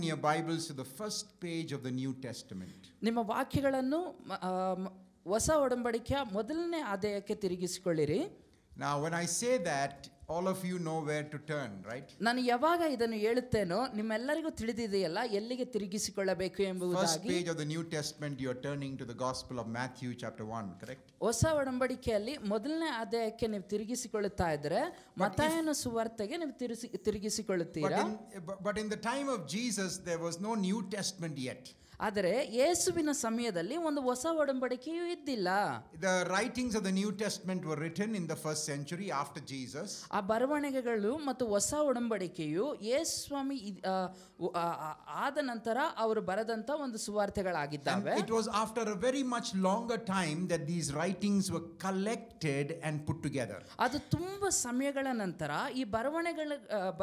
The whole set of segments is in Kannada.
in your Bibles to the first page of the New Testament. ನಿಮ್ಮ ವಾಕ್ಯಗಳನ್ನು ಹೊಸ ಒಡಂಬಡಿಕೆಯ ಮೊದಲನೇ ಅಧ್ಯಾಯಕ್ಕೆ ತಿರುಗಿಸಿಕೊಳ್ಳಿರಿ. Now when I say that, all of you know where to turn, right? ನಾನು ಯಾವಾಗ ಇದನ್ನು ಹೇಳುತ್ತೇನೋ ನಿಮ್ಮೆಲ್ಲರಿಗೂ ತಿಳಿದಿದೆಯಲ್ಲ ಎಲ್ಲಿಗೆ ತಿರುಗಿಸಿಕೊಳ್ಳಬೇಕು ಎಂಬುದಾಗಿ. First page of the New Testament, you are turning to the Gospel of Matthew chapter 1, correct? ಹೊಸ ಒಡಂಬಡಿಕೆಯಲ್ಲಿ ಮೊದಲನೇ ಅಧ್ಯಾಯಕ್ಕೆ ನೀವು ತಿರುಗಿಸಿಕೊಳ್ಳುತ್ತಾ ಇದ್ರೆ ಮತ್ತಾಯನ ಸುವಾರ್ತೆಗೆ ನೀವು ತಿರುಗಿಸಿಕೊಳ್ಳುತ್ತೀರಾ. But in the time of Jesus there was no New Testament yet. ಆದರೆ ಯೇಸುವಿನ ಸಮಯದಲ್ಲಿ ಒಂದು ಹೊಸ ಒಡಂಬಡಿಕೆಯೂ ಇದ್ದಿಲ್ಲ. The writings of the New Testament were written in the first century after Jesus. ಆ ಬರವಣಿಗೆಗಳು ಮತ್ತು ಹೊಸ ಒಡಂಬಡಿಕೆಯು ಯೇಸು ಸ್ವಾಮಿ ಆದ ನಂತರ ಅವರು ಬರೆದಂತ ಒಂದು ಸುವಾರ್ತೆಗಳಾಗಿದ್ದಾವೆ. It was after a very much longer time that these writings were collected and put together. ಅದು ತುಂಬಾ ಸಮಯಗಳ ನಂತರ ಈ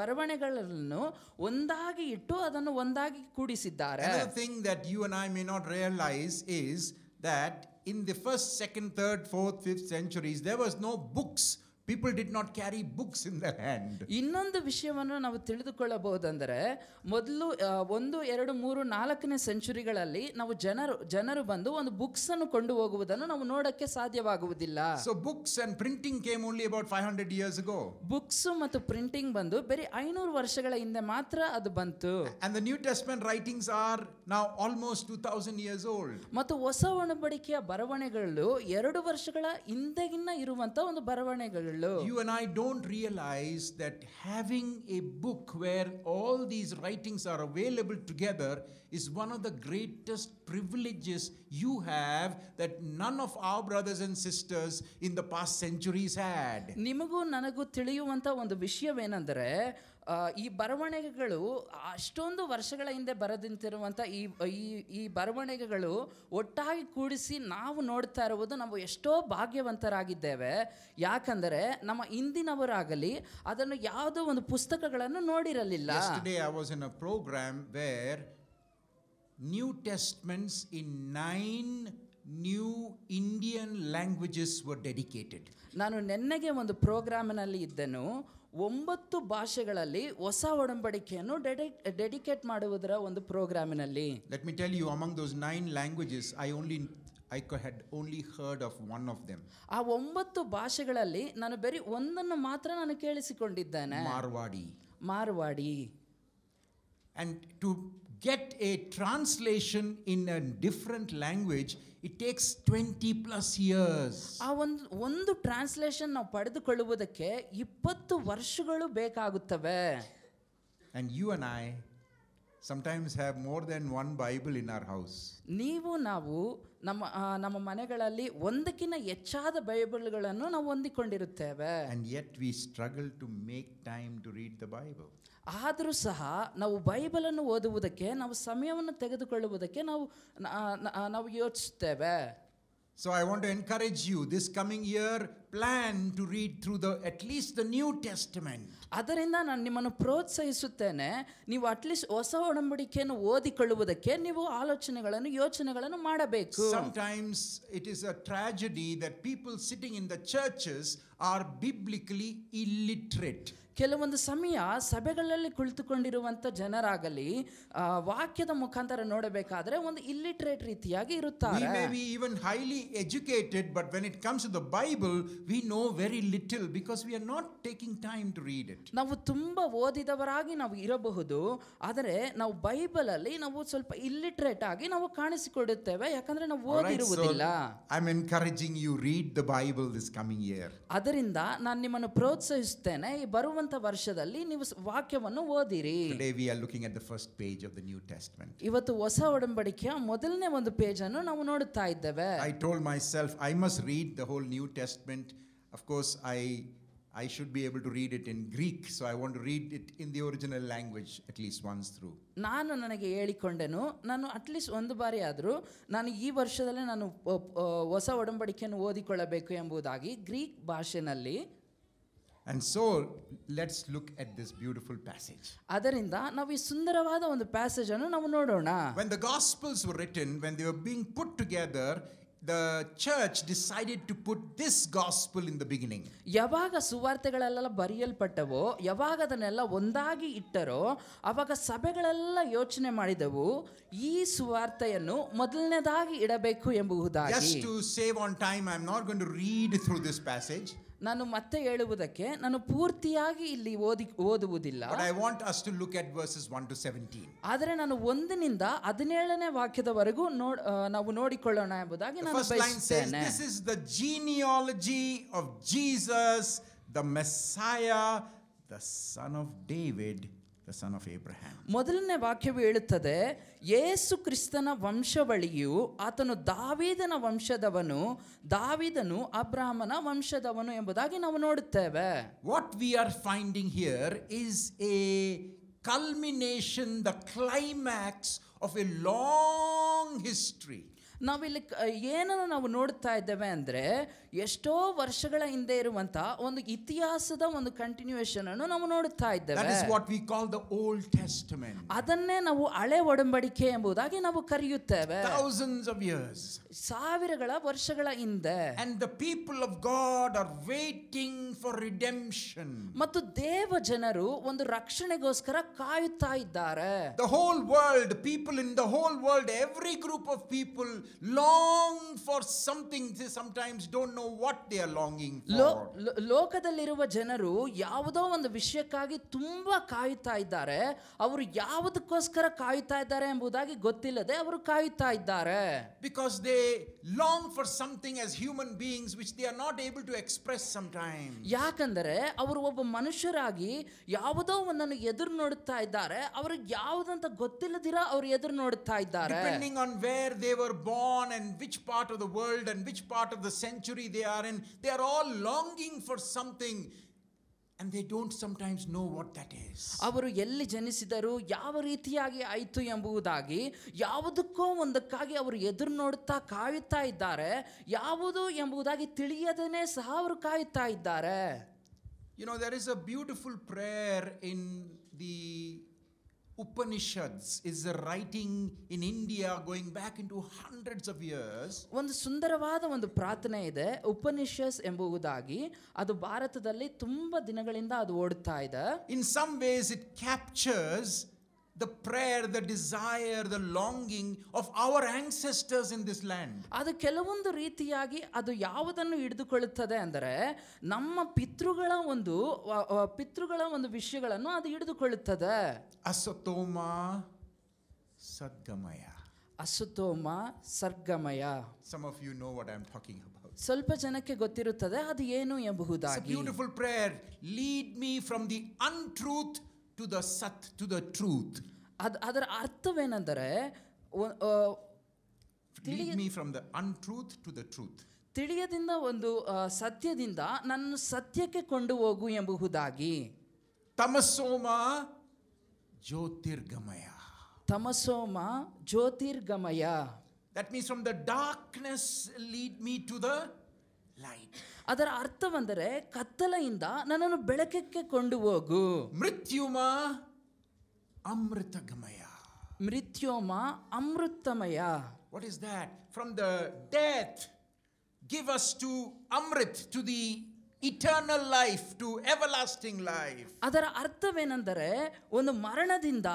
ಬರವಣಿಗೆಗಳನ್ನು ಒಂದಾಗಿ ಇಟ್ಟು ಅದನ್ನು ಒಂದಾಗಿ ಕೂಡಿಸಿದ್ದಾರೆ. Another thing that you and I may not realize is that in the first, second, third, fourth, fifth centuries there was no books. People did not carry books in their hand. ಇನ್ನೊಂದು ವಿಷಯವನ್ನು ನಾವು ತಿಳಿದುಕೊಳ್ಳಬಹುದಂದರೆ ಮೊದಲು 1, 2, 3, 4ನೇ ಸೆಂಚುರಿಗಳಲ್ಲಿ ನಾವು ಜನರು ಬಂದು ಒಂದು ಬುಕ್ಸ್ ಅನ್ನು ಕೊಂಡು ಹೋಗುವುದನ್ನು ನಾವು ನೋಡಕ್ಕೆ ಸಾಧ್ಯವಾಗುವುದಿಲ್ಲ. So books and printing came only about 500 years ago. Books ಮತ್ತು ಪ್ರಿಂಟಿಂಗ್ ಬಂದು ಬರೀ 500 ವರ್ಷಗಳ ಹಿಂದೆ ಮಾತ್ರ ಅದು ಬಂತು. And the New Testament writings are now almost 2000 years old. ಮತ್ತು ಹೊಸ ಒಡಂಬಡಿಕೆಯ ಬರವಣಿಗೆಗಳು 2 ವರ್ಷಗಳ ಹಿಂದೆಗಿನ್ನ ಇರುವಂತ ಒಂದು ಬರವಣಿಗೆಗಳು. You and I don't realize that having a book where all these writings are available together is one of the greatest privileges you have that none of our brothers and sisters in the past centuries had. ನಿಮಗೂ ನನಗೂ ತಿಳಿಯುವಂತ ಒಂದು ವಿಷಯವೇನೆಂದರೆ ಈ ಬರವಣಿಗೆಗಳು ಅಷ್ಟೊಂದು ವರ್ಷಗಳ ಹಿಂದೆ ಬರೆದಂತಿರುವಂಥ ಈ ಬರವಣಿಗೆಗಳು ಒಟ್ಟಾಗಿ ಕೂಡಿಸಿ ನಾವು ನೋಡ್ತಾ ಇರುವುದು ನಾವು ಎಷ್ಟೋ ಭಾಗ್ಯವಂತರಾಗಿದ್ದೇವೆ. ಯಾಕಂದರೆ ನಮ್ಮ ಹಿಂದಿನವರಾಗಲಿ ಅದನ್ನು ಯಾವುದೋ ಒಂದು ಪುಸ್ತಕಗಳನ್ನು ನೋಡಿರಲಿಲ್ಲ. Yesterday I was in a program where New Testaments in 9 new Indian languages were dedicated. ನಾನು ನೆನ್ನೆಗೆ ಒಂದು ಪ್ರೋಗ್ರಾಮಿನಲ್ಲಿ ಇದ್ದೆನು. 9 ಭಾಷೆಗಳಲ್ಲಿ ಹೊಸ ಒಡಂಬಡಿಕೆಯನ್ನು ಡೆಡಿಕೇಟ್ ಮಾಡುವುದರ ಒಂದು ಪ್ರೋಗ್ರಾಮಿನಲ್ಲಿ. Let me tell you, among those 9 languages, I had only heard of one of them. ಆ 9 ಭಾಷೆಗಳಲ್ಲಿ ನಾನು ಬರೀ ಒಂದನ್ನು ಮಾತ್ರ ನಾನು ಕೇಳಿಸಿಕೊಂಡಿದ್ದೇನೆ. Marwari. And to get a translation in a different language, it takes 20 plus years. ಆ ಒಂದು ಟ್ರಾನ್ಸ್ಲೇಷನ್ ನಾವು ಪಡೆದುಕೊಳ್ಳುವುದಕ್ಕೆ 20 ವರ್ಷಗಳು ಬೇಕಾಗುತ್ತವೆ. And you and I sometimes have more than one Bible in our house. ನಾವು ನಮ್ಮ ಮನೆಗಳಲ್ಲಿ ಒಂದಕ್ಕಿಂತ ಹೆಚ್ಚಾದ ಬೈಬಲ್ಗಳನ್ನು ನಾವು ಹೊಂದಿಕೊಂಡಿರುತ್ತೇವೆ. And yet we struggle to make time to read the Bible. ಆದರೂ ಸಹ ನಾವು ಬೈಬಲನ್ನು ಓದುವುದಕ್ಕೆ ನಾವು ಸಮಯವನ್ನು ತೆಗೆದುಕೊಳ್ಳುವುದಕ್ಕೆ ನಾವು ಯೋಚಿಸುತ್ತೇವೆ. So I want to encourage you this coming year, plan to read through at least the New Testament. ಅದರಿಂದ ನಾನು ನಿಮ್ಮನ್ನು ಪ್ರೋತ್ಸಾಹಿಸುತ್ತೇನೆ, ನೀವು ಅಟ್ಲೀಸ್ಟ್ ಹೊಸ ಒಡಂಬಡಿಕೆಯನ್ನು ಓದಿಕೊಳ್ಳುವುದಕ್ಕೆ ನೀವು ಯೋಚನೆಗಳನ್ನು ಮಾಡಬೇಕು. Sometimes it is a tragedy that people sitting in the churches are biblically illiterate. ಕೆಲವೊಂದು ಸಮಯ ಸಭೆಗಳಲ್ಲಿ ಕುಳಿತುಕೊಂಡಿರುವಂಥ ಜನರಾಗಲಿ ವಾಕ್ಯದ ಮುಖಾಂತರ ನೋಡಬೇಕಾದ್ರೆ ಒಂದು ಇಲ್ಲಿಟ್ರೇಟ್ ರೀತಿಯಾಗಿ ಇರುತ್ತಾರೆ. We may be even highly educated, but when it comes to the Bible, we know very little because we are not taking time to read it. ನಾವು ತುಂಬಾ ಓದಿದವರಾಗಿ ನಾವು ಇರಬಹುದು, ಆದರೆ ನಾವು ಬೈಬಲ್ ಅಲ್ಲಿ ನಾವು ಸ್ವಲ್ಪ ಇಲ್ಲಿಟ್ರೇಟ್ ಆಗಿ ನಾವು ಕಾಣಿಸಿಕೊಳ್ಳುತ್ತೇವೆ, ಯಾಕಂದ್ರೆ ನಾವು ಓದಿರುವುದಿಲ್ಲ. I'm encouraging you, read the Bible this coming year. ಅದರಿಂದ ನಾನು ನಿಮ್ಮನ್ನು ಪ್ರೋತ್ಸಾಹಿಸುತ್ತೇನೆ, ಈ ಬರುವಂತ ವರ್ಷದಲ್ಲಿ ನೀವು ವಾಕ್ಯವನ್ನು ಓದಿರಿ. Today we are looking at the first page of the New Testament. ಇವತ್ತು ಹೊಸ ಒಡಂಬಡಿಕೆಯ ಮೊದಲನೇ ಒಂದು ಪೇಜ್ ಅನ್ನು ನಾವು ನೋಡುತ್ತಾ ಇದ್ದೇವೆ. I told myself I must read the whole New Testament. Of course I should be able to read it in Greek, so I want to read it in the original language at least once through. ನನಗೆ ಹೇಳಿಕೊಂಡೆನು, ನಾನು ಅಟ್ಲೀಸ್ಟ್ ಒಂದು ಬಾರಿ ಆದರೂ ನಾನು ಈ ವರ್ಷದಲ್ಲೇ ನಾನು ಹೊಸ ಒಡಂಬಡಿಕೆಯನ್ನು ಓದಿಕೊಳ್ಳಬೇಕು ಎಂಬುದಾಗಿ ಗ್ರೀಕ್ ಭಾಷೆಯಲ್ಲಿ. And so let's look at this beautiful passage. ಅದರಿಂದ ನಾವು ಈ ಸುಂದರವಾದ ಒಂದು ಪ್ಯಾಸೇಜ್ ಅನ್ನು ನಾವು ನೋಡೋಣ. When the Gospels were written, when they were being put together, the church decided to put this gospel in the beginning. ಯಾವಾಗ ಸುವಾರ್ತೆಗಳೆಲ್ಲ ಬರೆಯಲ್ಪಟ್ಟವೋ, ಯಾವಾಗ ಅದನ್ನೆಲ್ಲ ಒಂದಾಗಿ ಇಟ್ಟರೋ, ಆವಾಗ ಸಭೆಗಳೆಲ್ಲ ಯೋಚನೆ ಮಾಡಿದವು ಈ ಸುವಾರ್ತೆಯನ್ನು ಮೊದಲನೇದಾಗಿ ಇಡಬೇಕು ಎಂಬುದಾಗಿ. Just to save on time, I am not going to read through this passage. ನಾನು ಮತ್ತೆ ಹೇಳುವುದಕ್ಕೆ ನಾನು ಪೂರ್ತಿಯಾಗಿ ಇಲ್ಲಿ ಓದುವುದಿಲ್ಲ. But I want us to look at verses 1 to 17. ಆದರೆ ನಾನು 1ರಿಂದ 17ನೇ ವಾಕ್ಯದವರೆಗೂ ನಾವು ನೋಡಿಕೊಳ್ಳೋಣ ಎಂಬುದಾಗಿ ನಾನು ಬಯಸುತ್ತೇನೆ. The first line says, this is the genealogy of Jesus, the Messiah, the son of David, the son of Abraham. ಮೊದಲನೇ ವಾಕ್ಯವು ಹೇಳುತ್ತದೆ, ಯೇಸು ಕ್ರಿಸ್ತನ ವಂಶವಳಿಯು, ಆತನು ದಾವೀದನ ವಂಶದವನು, ದಾವೀದನು ಅಬ್ರಹಾಮನ ವಂಶದವನು ಎಂಬುದಾಗಿ ನಾವು ನೋಡುತ್ತೇವೆ. What we are finding here is a culmination, the climax of a long history. ನಾವಿಲ್ಲಿ ಏನನ್ನು ನಾವು ನೋಡ್ತಾ ಇದ್ದೇವೆ ಅಂದರೆ, ಎಷ್ಟೋ ವರ್ಷಗಳ ಹಿಂದೆ ಇರುವಂತ ಒಂದು ಇತಿಹಾಸದ ಒಂದು ಕಂಟಿನ್ಯೂಯೇಷನ್ ಅನ್ನು ನಾವು ನೋಡುತ್ತಾ ಇದ್ದೇವೆ. That is what we call the Old Testament. ಅದನ್ನೇ ನಾವು ಹಳೆ ಒಡಂಬಡಿಕೆ ಎಂಬುದಾಗಿ ನಾವು ಕರೆಯುತ್ತೇವೆ. Thousands of years. ಸಾವಿರಗಳ ವರ್ಷಗಳ ಹಿಂದೆ. And the people of God are waiting for redemption. ಮತ್ತು ದೇವ ಜನರು ಒಂದು ರಕ್ಷಣೆಗೋಸ್ಕರ ಕಾಯುತ್ತಾ ಇದ್ದಾರೆ. The whole world, people in the whole world, every group of people long for something. They sometimes don't know what they are longing for. ಲೋಕದಲ್ಲಿರುವ ಜನರು ಯಾವುದೋ ಒಂದು ವಿಷಯಕ್ಕಾಗಿ ತುಂಬಾ ಕಾಯುತ್ತಾ ಇದ್ದಾರೆ. ಅವರು ಯಾವುದಕ್ಕೋಸ್ಕರ ಕಾಯುತ್ತಾ ಇದ್ದಾರೆ ಎಂಬುದಾಗಿ ಗೊತ್ತಿಲ್ಲದೆ ಅವರು ಕಾಯುತ್ತಾ ಇದ್ದಾರೆ. Because they long for something as human beings which they are not able to express sometimes. ಯಾಕಂದರೆ ಅವರು ಒಬ್ಬ ಮನುಷ್ಯರಾಗಿ ಯಾವುದೋ ಒಂದನ್ನು ಎದುರು ನೋಡುತ್ತಾ ಇದ್ದಾರೆ. ಅವ್ರಿಗೆ ಯಾವುದಂತ ಗೊತ್ತಿಲ್ಲದಿರ ಅವರು ಎದುರು ನೋಡುತ್ತಾ ಇದ್ದಾರೆ. Depending on where they were born and which part of the world and which part of the century they are in, they are all longing for something and they don't sometimes know what that is. ಅವರು ಎಲ್ಲಿ ಜನಿಸಿದರು, ಯಾವ ರೀತಿಯಾಗಿ ಆಯಿತು ಎಂಬುದಾಗಿ ಯಾವುದಕ್ಕೋ ಒಂದಕ್ಕಾಗಿ ಅವರು ಎದುರು ನೋಡುತ್ತಾ ಕಾಯುತ್ತಾ ಇದ್ದಾರೆ. ಯಾವುದು ಎಂಬುದಾಗಿ ತಿಳಿಯದೇನೆ ಸಹ ಅವರು ಕಾಯುತ್ತಾ ಇದ್ದಾರೆ. You know, there is a beautiful prayer in the Upanishads. Is a writing in India going back into hundreds of years. ಒಂದು ಸುಂದರವಾದ ಒಂದು ಪ್ರಾರ್ಥನೆ ಇದೆ, ಉಪನಿಷತ್ಸ್ ಎಂಬುದಾಗಿ. ಅದು ಭಾರತದಲ್ಲಿ ತುಂಬಾ ದಿನಗಳಿಂದ ಅದು ಓಡುತ್ತಾ ಇದೆ. In some ways it captures the prayer, the desire, the longing of our ancestors in this land. ಅದು ಕೆಲವೊಂದು ರೀತಿಯಾಗಿ ಅದು ಯಾವುದನ್ನು ಹಿಡಿದುಕೊಳ್ಳುತ್ತದೆ ಅಂದರೆ, ನಮ್ಮ ಪಿತೃಗಳ ಒಂದು ವಿಷಯಗಳನ್ನು ಅದು ಹಿಡಿದುಕೊಳ್ಳುತ್ತದೆ. ಅಸತೋಮ ಸದ್ಗಮಯ. ಅಸುತೋಮ ಸರ್ಗಮಯ. Some of you know what I am talking about. ಸ್ವಲ್ಪ ಜನಕ್ಕೆ ಗೊತ್ತಿರುತ್ತದೆ ಅದು ಏನು ಎಂಬುದಾಗಿ. It's a beautiful prayer. Lead me from the untruth to the sat, to the truth. ಅದರ ಅರ್ಥವೇನೆಂದರೆ, lead me from the untruth to the truth. ತಿಳಿಯದಿಂದ ಒಂದು ಸತ್ಯದಿಂದ ನನ್ನ ಸತ್ಯಕ್ಕೆ ಕೊಂಡು ಹೋಗು ಎಂಬುದಾಗಿ. ತಮಸೋಮ ಜ್ಯೋತಿರ್ಗಮಯ. ತಮಸೋಮ ಜ್ಯೋತಿರ್ಗಮಯ. That means from the darkness lead me to the light. ಅದರ ಅರ್ಥವೆಂದರೆ ಕತ್ತಲೆಯಿಂದ ನನ್ನನ್ನು ಬೆಳಕಕ್ಕೆ ಕೊಂಡು ಹೋಗು. ಮೃತ್ಯುಮ ಅಮೃತಗಮಯ. ಮೃತ್ಯೋಮ ಅಮೃತಮಯ. What is that? From the death give us to amrit, to the eternal life, to everlasting life. ಅದರ ಅರ್ಥವೇನೆಂದರೆ, ಒಂದು ಮರಣದಿಂದ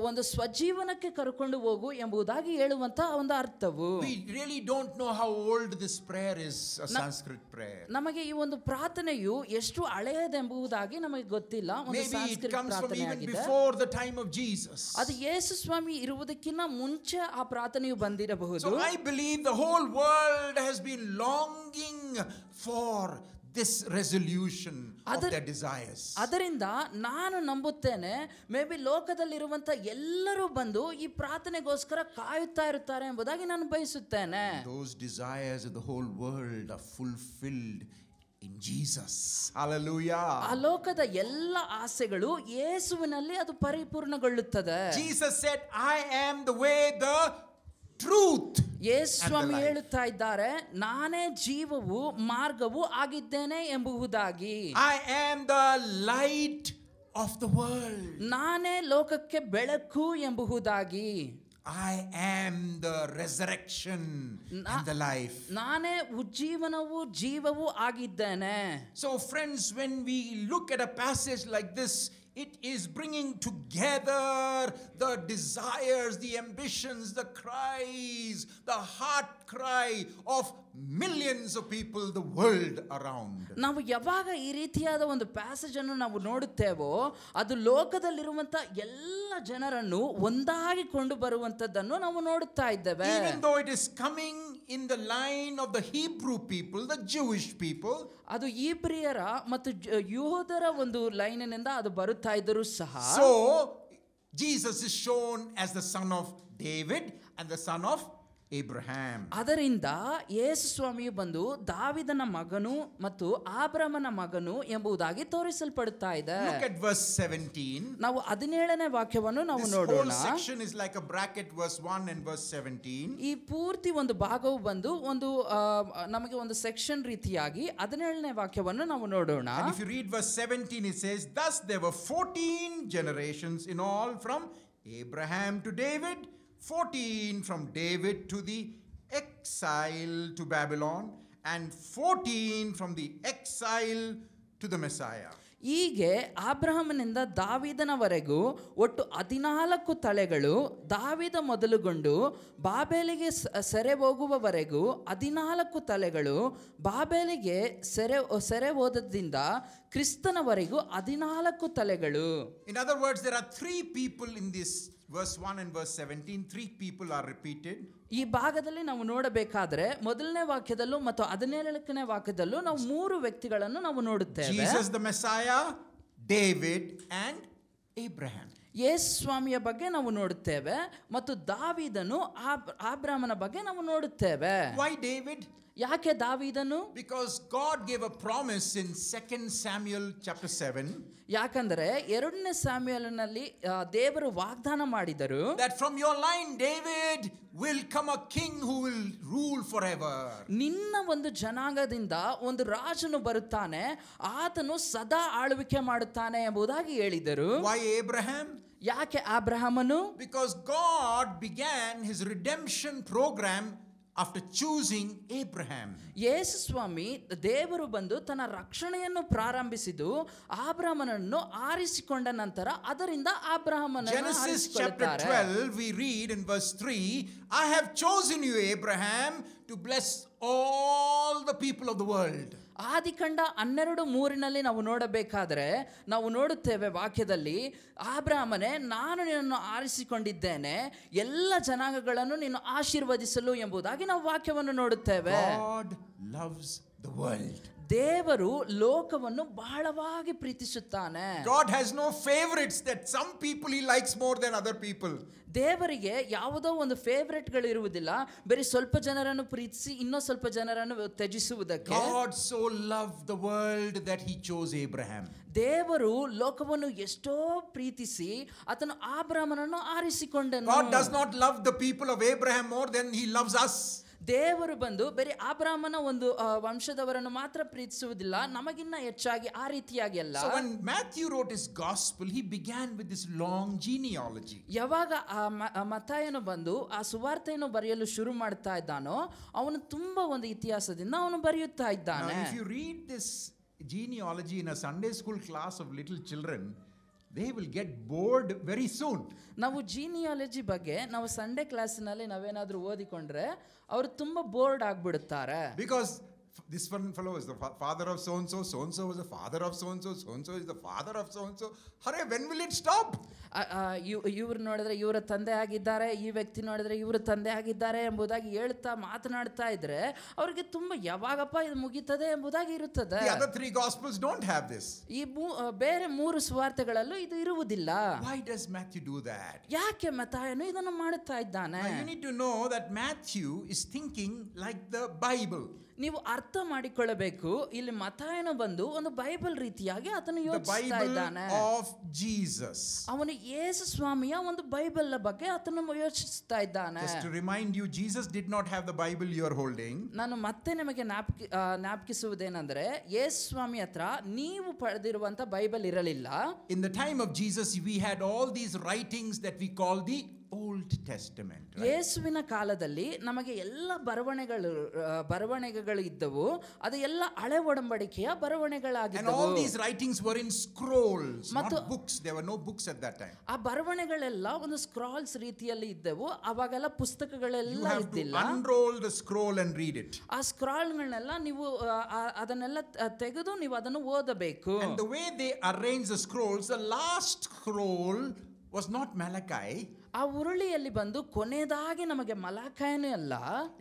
ಒಂದು ಸ್ವಜೀವನಕ್ಕೆ ಕರ್ಕೊಂಡು ಹೋಗು ಎಂಬುದಾಗಿ ಹೇಳುವಂತಹ ಒಂದು ಅರ್ಥವು. We really don't know how old this prayer is, a Sanskrit prayer. ನಮಗೆ ಈ ಒಂದು ಪ್ರಾರ್ಥನೆಯು ಎಷ್ಟು ಹಳೆಯದೆಂಬುದಾಗಿ ನಮಗೆ ಗೊತ್ತಿಲ್ಲ. ಒಂದು Sanskrit ಪ್ರಾರ್ಥನೆಯಾಗಿದೆ. Maybe it comes from even before the time of Jesus. ಅದು ಯೇಸು ಸ್ವಾಮಿ ಇರುವುದಕ್ಕಿಂತ ಮುಂಚೆ ಆ ಪ್ರಾರ್ಥನೆಯು ಬಂದಿರಬಹುದು. So I believe the whole world has been longing for this resolution of their desires. ಅದರಿಂದ ನಾನು ನಂಬುತ್ತೇನೆ, ಮೇ ಬಿ ಲೋಕದಲ್ಲಿರುವಂತ ಎಲ್ಲರೂ ಬಂದು ಈ ಪ್ರಾರ್ಥನೆಗೋಸ್ಕರ ಕಾಯುತ್ತಾ ಇರುತ್ತಾರೆ ಎಂಬುದಾಗಿ ನಾನು ಬಯಸುತ್ತೇನೆ. Those desires of the whole world are fulfilled in Jesus. Hallelujah. ಆ ಲೋಕದ ಎಲ್ಲ ಆಸೆಗಳು ಯೇಸುವಿನಲ್ಲಿ ಅದು ಪರಿಪೂರ್ಣಗೊಳ್ಳುತ್ತದೆ. Jesus said, I am the way, the truth. ಯೇಸು ಸ್ವಾಮಿ ಹೇಳುತ್ತಾ ಇದ್ದಾರೆ, ನಾನೇ ಜೀವವು ಮಾರ್ಗವು ಆಗಿದ್ದೇನೆ ಎಂಬುದಾಗಿ. I am the light of the world. ನಾನೇ ಲೋಕಕ್ಕೆ ಬೆಳಕು ಎಂಬುದಾಗಿ. I am the resurrection and the life. ನಾನೇ ಉಜ್ಜೀವನವೂ ಜೀವವೂ ಆಗಿದ್ದೇನೆ. So friends, when we look at a passage like this, it is bringing together the desires, the ambitions, the cries, the heart cry of millions of people the world around. ನಾವು ಯಾವಾಗ ಈ ರೀತಿಯಾದ ಒಂದು ಪ್ಯಾಸೇಜ್ ಅನ್ನು ನಾವು ನೋಡುತ್ತೇವೋ ಅದು ಲೋಕದಲ್ಲಿರುವಂತ ಎಲ್ಲ ಜನರನ್ನು ಒಂದಾಗಿ ಕೊಂಡು ಬರುವಂತದ್ದನ್ನು ನಾವು ನೋಡುತ್ತಾ ಇದ್ದೇವೆ. Even though it is coming in the line of the Hebrew people, the Jewish people, ಅದು ಇಬ್ರಿಯರ ಮತ್ತು ಯಹೂದರ ಒಂದು ಲೈನಿನಿಂದ ಅದು ಬರುತ್ತಾ ಇದ್ದರೂ ಸಹ, so Jesus is shown as the son of David and the son of Abraham. ಅದರಿಂದ ಯೇಸು ಸ್ವಾಮಿಯು ಬಂದು ದಾವಿದನ ಮಗನು ಮತ್ತು ಅಬ್ರಹಾಮನ ಮಗನು ಎಂಬುದಾಗಿ ತೋರಿಸಲ್ಪಡುತ್ತಾ ಇದೆ. Look at verse 17. ನಾವು 17ನೇ ವಾಕ್ಯವನ್ನು ನಾವು This ನೋಡೋಣ. whole section is like a bracket, verse 1 and verse 17. ಈ ಪೂರ್ತಿ ಒಂದು ಭಾಗವು ಬಂದು ಒಂದು ನಮಗೆ ಒಂದು ಸೆಕ್ಷನ್ ರೀತಿಯಾಗಿ 17ನೇ ವಾಕ್ಯವನ್ನು ನಾವು ನೋಡೋಣ. And if you read verse 17, it says, thus there were 14 generations in all from Abraham to David, 14 from David to the exile to Babylon, and 14 from the exile to the Messiah. ಹೀಗೆ ಅಬ್ರಹಾಮನಿಂದ ದಾವೀದನವರೆಗೂ ಒಟ್ಟು 14 ತಲೆಗಳು, ದಾವೀದ ಮೊದಲುಗೊಂಡು ಬಾಬೆಲಿಗೆ ಸೆರೆ ಹೋಗುವವರೆಗೂ 14 ತಲೆಗಳು, ಬಾಬೆಲಿಗೆ ಸೆರೆ ಹೋದದಿಂದ ಕ್ರಿಸ್ತನವರೆಗೂ 14 ತಲೆಗಳು. In other words, there are 3 people in this verse 1 and verse 17. 3 people are repeated. ಈ ಭಾಗದಲ್ಲಿ ನಾವು ನೋಡಬೇಕಾದ್ರೆ ಮೊದಲನೇ ವಾಕ್ಯದಲ್ಲೂ ಮತ್ತು 17ನೇ ವಾಕ್ಯದಲ್ಲೂ ನಾವು 3 ವ್ಯಕ್ತಿಗಳನ್ನು ನಾವು ನೋಡುತ್ತೇವೆ. Jesus the Messiah, David and Abraham. ಯೇಸು ಸ್ವಾಮಿಯ ಬಗ್ಗೆ ನಾವು ನೋಡುತ್ತೇವೆ ಮತ್ತು ದಾವೀದನು ಅಬ್ರಹಾಮನ ಬಗ್ಗೆ ನಾವು ನೋಡುತ್ತೇವೆ. Why David? ಯಾಕೆ ದಾವೀದನು? Because God gave a promise in 2 Samuel chapter 7. ಯಾಕಂದ್ರೆ 2ನೇ ಸ್ಯಾಮ್ಯುಯೇಲನಲ್ಲಿ ದೇವರು ವಾಗ್ದಾನ ಮಾಡಿದರು, that from your line David will come a king who will rule forever. ನಿನ್ನ ಒಂದು ಜನಾಂಗದಿಂದ ಒಂದು ರಾಜನು ಬರುತ್ತಾನೆ, ಆತನು ಸದಾ ಆಳ್ವಿಕೆ ಮಾಡುತ್ತಾನೆ ಎಂಬುದಾಗಿ ಹೇಳಿದರು. Why Abraham? ಯಾಕೆ ಅಬ್ರಹಾಮನು? Because God began his redemption program after choosing Abraham. ಯೇಸು ಸ್ವಾಮಿ ದೇವರು ಬಂದು ತನ್ನ ರಕ್ಷಣೆಯನ್ನು ಪ್ರಾರಂಭಿಸಿದ್ದು ಅಬ್ರಹಾಮನನ್ನು ಆರಿಸಿಕೊಂಡ ನಂತರ ಅದರಿಂದ ಅಬ್ರಹಾಮನನ್ನು Genesis chapter 12 we read in verse 3, I have chosen you Abraham to bless all the people of the world. ಆದಿಕಾಂಡ 12:3 ನಾವು ನೋಡಬೇಕಾದ್ರೆ ನಾವು ನೋಡುತ್ತೇವೆ ವಾಕ್ಯದಲ್ಲಿ, ಅಬ್ರಹಾಮನೇ ನಾನು ನಿನ್ನನ್ನು ಆರಿಸಿಕೊಂಡಿದ್ದೇನೆ, ಎಲ್ಲ ಜನಾಂಗಗಳನ್ನು ನೀನು ಆಶೀರ್ವದಿಸಲು ಎಂಬುದಾಗಿ ನಾವು ವಾಕ್ಯವನ್ನು ನೋಡುತ್ತೇವೆ. God loves the world. ದೇವರು ಲೋಕವನ್ನು ಬಹಳವಾಗಿ ಪ್ರೀತಿಸುತ್ತಾನೆ. God has no favorites that some people he likes more than other people. ದೇವರಿಗೆ ಯಾವುದೋ ಒಂದು ಫೇವರೇಟ್ಗಳು ಇರುವುದಿಲ್ಲ, ಬೇರೆ ಸ್ವಲ್ಪ ಜನರನ್ನು ಪ್ರೀತಿಸಿ ಇನ್ನೂ ಸ್ವಲ್ಪ ಜನರನ್ನು ತ್ಯಜಿಸುವುದಕ್ಕೆ. God so loved the world that he chose Abraham. ದೇವರು ಲೋಕವನ್ನು ಎಷ್ಟೋ ಪ್ರೀತಿಸಿ ಆತನು ಅಬ್ರಹಾಮನನ್ನು ಆರಿಸಿಕೊಂಡನು. God does not love the people of Abraham more than he loves us. ದೇವರು ಬಂದು ಬರೀ ಅಬ್ರಹಾಮನ ಒಂದು ವಂಶದವರನ್ನು ಮಾತ್ರ ಪ್ರೀತಿಸುವುದಿಲ್ಲ, ನಮಗಿನ್ನ ಹೆಚ್ಚಾಗಿ ಆ ರೀತಿಯಾಗಿ ಅಲ್ಲ. So when Matthew wrote his gospel, he began with this long genealogy. ಯಾವಾಗ ಮತ್ತಾಯನು ಬಂದು ಆ ಸುವಾರ್ತೆಯನ್ನು ಬರೆಯಲು ಶುರು ಮಾಡ್ತಾ ಇದ್ದಾನೋ ಅವನು ತುಂಬಾ ಒಂದು ಇತಿಹಾಸದಿಂದ ಅವನು ಬರೆಯುತ್ತಾ ಇದ್ದಾನೆ. Now if you read this genealogy in a Sunday school class of little children, they will get bored very soon. ನಾವು ಜೀನಿಯಾಲಜಿ ಬಗ್ಗೆ ನಾವು ಸಂಡೇ ಕ್ಲಾಸಿನಲ್ಲಿ ನಾವೇನಾದ್ರೂ ಓದಿಕೊಂಡ್ರೆ ಅವರು ತುಂಬಾ board ಆಗ್ಬಿಡುತ್ತಾರೆ. Because this one fellow is the father of so and so, so and so was the father of so and so, so and so is the father of so and so. Hurry, when will it stop? ಇವ್ರು ನೋಡಿದ್ರೆ ಇವರ ತಂದೆ ಆಗಿದ್ದಾರೆ, ಈ ವ್ಯಕ್ತಿ ನೋಡಿದ್ರೆ ಇವರು ತಂದೆ ಆಗಿದ್ದಾರೆ ಎಂಬುದಾಗಿ ಹೇಳ್ತಾ ಮಾತನಾಡ್ತಾ ಇದ್ರೆ ಅವರಿಗೆ ತುಂಬಾ ಯಾವಾಗಪ್ಪ ಇದು ಮುಗಿತದೆ ಎಂಬುದಾಗಿ ಇರುತ್ತದೆ. The other 3 gospels don't have this. ಈ ಬೇರೆ 3 ಸುವಾರ್ತೆಗಳಲ್ಲೂ ಇದು ಇರುವುದಿಲ್ಲ. Why does Matthew do that? ಯಾಕೆ ಮತ್ತಾಯನು ಇದನ್ನು ಮಾಡುತ್ತಾ ಇದ್ದಾನೆ? Now you need to know that Matthew is thinking like the Bible. ನೀವು ಅರ್ಥ ಮಾಡಿಕೊಳ್ಳಬೇಕು, ಇಲ್ಲಿ ಮತ್ತಾಯನು ಬಂದು ಒಂದು ಬೈಬಲ್ ರೀತಿಯಾಗಿ ಆತನು ಯೋಚಿಸ್ತಾ ಇದ್ದಾನೆ. The Bible of Jesus. ಅವನು ಯೇಸು ಸ್ವಾಮಿಯ ಒಂದು ಬೈಬಲ್ ಬಗ್ಗೆ ಆತನು ಯೋಚಿಸ್ತಾ ಇದ್ದಾನೆ. Just to remind you, Jesus did not have the Bible you are holding. ನಾನು ಮತ್ತೆ ನಿಮಗೆ ಜ್ಞಾಪಿಸುವುದೇನೆಂದರೆ ಯೇಸು ಸ್ವಾಮಿ ಹತ್ರ ನೀವು ಪಡೆದಿರುವಂತ ಬೈಬಲ್ ಇರಲಿಲ್ಲ. In the time of Jesus we had all these writings that we call the Old Old Testament. Right? ಯೇಸುವಿನ ಕಾಲದಲ್ಲಿ ನಮಗೆ ಎಲ್ಲ ಬರವಣಿಗೆಗಳು ಇದ್ದವು. ಅದು ಎಲ್ಲ ಹಳೆ ಒಡಂಬಡಿಕೆಯ And ಬರವಣಿಗೆಗಳಾಗಿದ್ದವು. all these writings were in scrolls, not books. There were no books at that time. ಆ ಬರವಣಿಗೆಗಳೆಲ್ಲ ಒಂದು ಸ್ಕ್ರಾಲ್ಸ್ ರೀತಿಯಲ್ಲಿ ಇದ್ದವು. ಅವಾಗೆಲ್ಲ You ಪುಸ್ತಕಗಳೆಲ್ಲ have to ಇದ್ದಿಲ್ಲ. unroll the scroll and read it. ಆ ಸ್ಕ್ರಾಲ್ಗಳನ್ನೆಲ್ಲ ನೀವು ಅದನ್ನೆಲ್ಲ ತೆಗೆದು ನೀವು ಅದನ್ನು ಓದಬೇಕು. And the way they arranged the scrolls, the last scroll was not Malachi. ಆ ಉರುಳಿಯಲ್ಲಿ ಬಂದು ಕೊನೆಯದಾಗಿ ನಮಗೆ ಮಲಾಖಯನೇ ಅಲ್ಲ,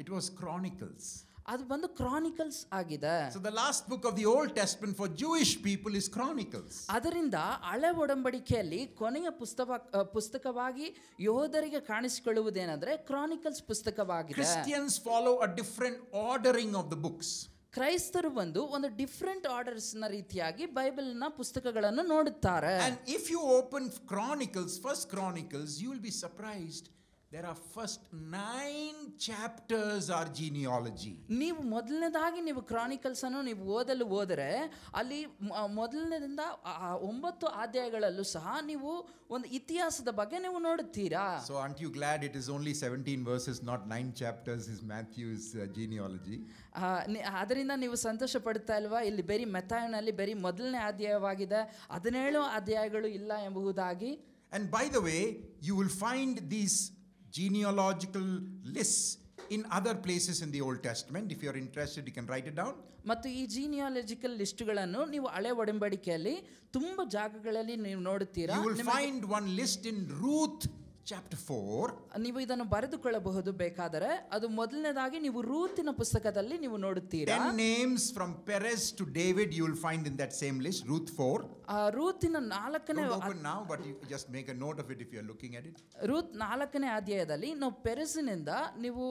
It was Chronicles. ಅದು ಬಂದು ಕ್ರಾನಿಕಲ್ಸ್ ಆಗಿದೆ. So the last book of the Old Testament for Jewish people is Chronicles. ಅದರಿಂದ ಹಳೆ ಒಡಂಬಡಿಕೆಯಲ್ಲಿ ಕೊನೆಯ ಪುಸ್ತಕವಾಗಿ ಯೆಹೂದರಿಗೆ ಕಾಣಿಸಿಕೊಳ್ಳುವುದೇನೆಂದರೆ Chronicles ಪುಸ್ತಕವಾಗಿದೆ. Christians follow a different ordering of the books. ಕ್ರೈಸ್ತರು ಒಂದು ಡಿಫರೆಂಟ್ ಆರ್ಡರ್ಸ್ ನ ರೀತಿಯಾಗಿ ಬೈಬಲ್ನ ಪುಸ್ತಕಗಳನ್ನು ನೋಡುತ್ತಾರೆ. And if you open Chronicles, First Chronicles, you will be surprised. There are first 9 chapters are genealogy. ನೀವು ಮೊದಲನೇದಾಗಿ ನೀವು ಕ್ರಾನಿಕಲ್ಸ್ ಅನ್ನು ನೀವು ಓದಲು ಹೋದರೆ ಅಲ್ಲಿ ಮೊದಲನೇದಿಂದ 9 ಅಧ್ಯಾಯಗಳಲ್ಲೂ ಸಹ ನೀವು ಒಂದು ಇತಿಹಾಸದ ಬಗ್ಗೆ ನೀವು ನೋಡುತ್ತೀರಾ. So aren't you glad it is only 17 verses, not 9 chapters is Matthew's genealogy? ಅದರಿಂದ ನೀವು ಸಂತೋಷ ಪಡ್ತಾ ಇಲ್ವಾ? ಇಲ್ಲಿ ಬರೀ ಮೆಥಾಯನಲ್ಲಿ ಬರೀ ಮೊದಲನೇ ಅಧ್ಯಾಯವಾಗಿದೆ, 17 ಅಧ್ಯಾಯಗಳು ಇಲ್ಲ ಎಂಬುದಾಗಿ. And by the way, you will find these genealogical lists in other places in the Old Testament. If you are interested, you can write it down. ಮತ್ತು ಈ ಜೀನಿಯಾಲಜಿಕಲ್ ಲಿಸ್ಟ್ಗಳನ್ನು ನೀವು ಹಳೆ ಒಡಂಬಡಿಕೆಯಲ್ಲಿ ತುಂಬ ಜಾಗಗಳಲ್ಲಿ ನೀವು ನೋಡುತ್ತೀರಾ. You will find one list in Ruth chapter 4. ನೀವು ಇದನ್ನು ಬರೆದುಕೊಳ್ಳಬಹುದು ಬೇಕಾದರೆ. ಅದು ಮೊದಲನೇದಾಗಿ ನೀವು ರೂತಿನ ಪುಸ್ತಕದಲ್ಲಿ ನೀವು ನೋಡುತ್ತೀರಾ. 10 names from Perez to David you will find in that same list, Ruth 4. ರೂತಿನ 4ನೇ Don't open now, but you just make a note of it if you are looking at it. Routh 4ನೇ ಅಧ್ಯಾಯದಲ್ಲಿ ನಾವು ಪೆರೆಸಿನಿಂದ ನೀವು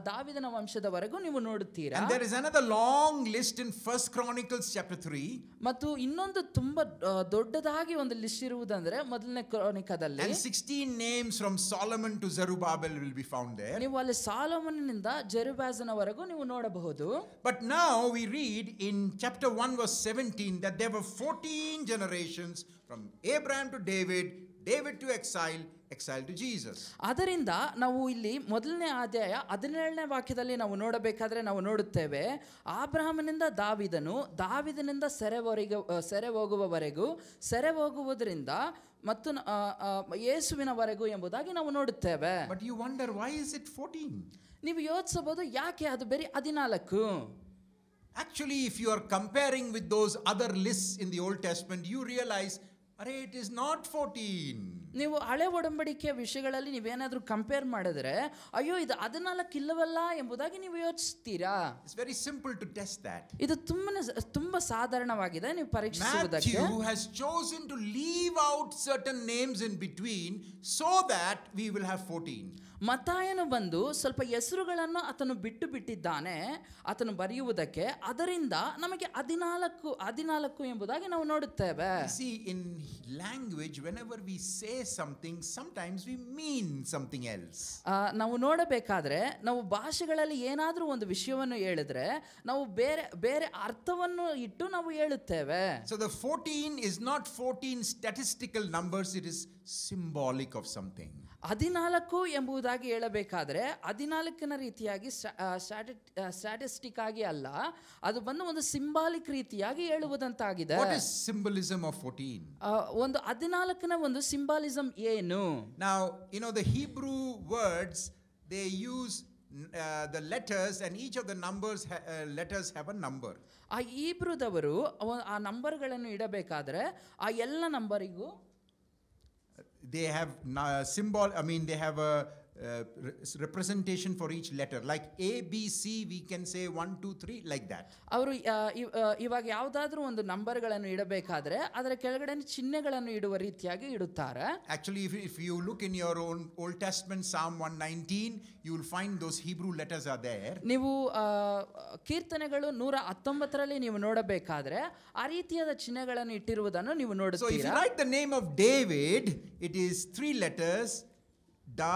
ದಾವಿದನ ವಂಶದವರೆಗೂ ನೀವು ನೋಡುತ್ತೀರಾ. And there is another long list in First Chronicles chapter 3. ಮತ್ತು ಇನ್ನೊಂದು ತುಂಬಾ ದೊಡ್ಡದಾಗಿ ಒಂದು ಲಿಸ್ಟ್ ಇರುವುದಂದ್ರೆ ಮೊದಲನೇ ಕ್ರಾನಿಕದಲ್ಲಿ. And 16 names from Solomon to Zerubbabel will be found there. ನೀವು ಅಲ್ಲಿ ಸಾಲೋಮೋನನಿಂದ ಜೆರುಬ್ಬಾಜನವರೆಗೂ ನೀವು ನೋಡಬಹುದು. But now we read in chapter 1 verse 17 that there were 14 generations from Abraham to David, David to exile to Jesus. ಅದರಿಂದ ನಾವು ಇಲ್ಲಿ ಮೊದಲನೇ ಅಧ್ಯಾಯ 17ನೇ ವಾಕ್ಯದಲ್ಲಿ ನಾವು ನೋಡಬೇಕಾದ್ರೆ ನಾವು ನೋಡುತ್ತೇವೆ, ಅಬ್ರಹಾಮನಿಂದ ದಾವಿದನಿಂದ ಸೆರೆ ಹೋಗುವವರೆಗೂ, ಸೆರೆ ಹೋಗುವುದರಿಂದ ಮತ್ತು ಯೇಸುವಿನವರೆಗೂ ಎಂಬುದಾಗಿ ನಾವು ನೋಡುತ್ತೇವೆ. But you wonder, why is it 14? ನೀವು ಯೋಚಿಸಬಹುದು ಯಾಕೆ ಅದು ಬರೀ 14. Actually, if you are comparing with those other lists in the Old Testament, you realize, it is not 14. ನೀವು ಹಳೆ ಒಡಂಬಡಿಕೆಯ ವಿಷಯಗಳಲ್ಲಿ ನೀವೇನಾದ್ರೂ ಕಂಪೇರ್ ಮಾಡಿದ್ರೆ ಅಯ್ಯೋ ಇದು 14 ಇಲ್ಲವಲ್ಲ ಎಂಬುದಾಗಿ ನೀವು ಯೋಚಿಸ್ತೀರಾ. It's very simple to test that. ಇದು ತುಂಬಾ ಸಾಧಾರಣವಾಗಿದೆ ನೀವು ಪರೀಕ್ಷಿಸುವುದಕ್ಕೆ. Matthew has chosen to leave out certain names in between so that we will have 14. ಮತ್ತಾಯನು ಬಂದು ಸ್ವಲ್ಪ ಹೆಸರುಗಳನ್ನು ಆತನು ಬಿಟ್ಟಿದ್ದಾನೆ ಆತನು ಬರೆಯುವುದಕ್ಕೆ. ಅದರಿಂದ ನಮಗೆ 14 ಎಂಬುದಾಗಿ ನಾವು ನೋಡುತ್ತೇವೆ. See, in language, whenever we say something, sometimes we mean something else. ನಾವು ನೋಡಬೇಕಾದ್ರೆ ನಾವು ಭಾಷೆಗಳಲ್ಲಿ ಏನಾದರೂ ಒಂದು ವಿಷಯವನ್ನು ಹೇಳಿದ್ರೆ ನಾವು ಬೇರೆ ಅರ್ಥವನ್ನು ಇಟ್ಟು ನಾವು ಹೇಳುತ್ತೇವೆ. So the 14 is not 14 statistical numbers, it is symbolic of something. 14 ಎಂಬುದಾಗಿ ಹೇಳಬೇಕಾದ್ರೆ 14ನ ರೀತಿಯಾಗಿ ಸ್ಟ್ಯಾಟಿಸ್ಟಿಕ್ ಆಗಿ ಅಲ್ಲ, ಅದು ಬಂದು ಒಂದು ಸಿಂಬಾಲಿಕ್ ರೀತಿಯಾಗಿ ಹೇಳುವುದಂತಾಗಿದೆ. What is symbolism of 14? ಒಂದು 14ನ ಒಂದು ಸಿಂಬಾಲಿಸಂ ಏನು? Now, the Hebrew words, they use the letters, and each of the letters have a number. ಆ ಹೀಬ್ರೂದವರು ಆ ನಂಬರ್ಗಳನ್ನು ಇಡಬೇಕಾದ್ರೆ ಆ ಎಲ್ಲ ನಂಬರಿಗೂ they have they have a representation for each letter, like A, B, C, we can say 1, 2, 3, like that. ಅವರು ಇವಾಗ ಯಾವುದಾದ್ರೂ ಒಂದು ನಂಬರ್ಗಳನ್ನು ಇಡಬೇಕಾದ್ರೆ ಅದರ ಕೆಳಗಡೆ ಚಿಹ್ನೆಗಳನ್ನು ಇಡುವ ರೀತಿಯಾಗಿ ಇಡುತ್ತಾರೆ. Actually, if you look in your own Old Testament, Psalm 119, you will find those Hebrew letters are there. ನೀವು ಕೀರ್ತನೆಗಳು 119ರಲ್ಲಿ ನೀವು ನೋಡಬೇಕಾದ್ರೆ ಆ ರೀತಿಯಾದ ಚಿಹ್ನೆಗಳನ್ನು ಇಟ್ಟಿರುವುದನ್ನು ನೀವು ನೋಡುತ್ತೀರಾ. So if you write the name of David, it is 3 letters, Da,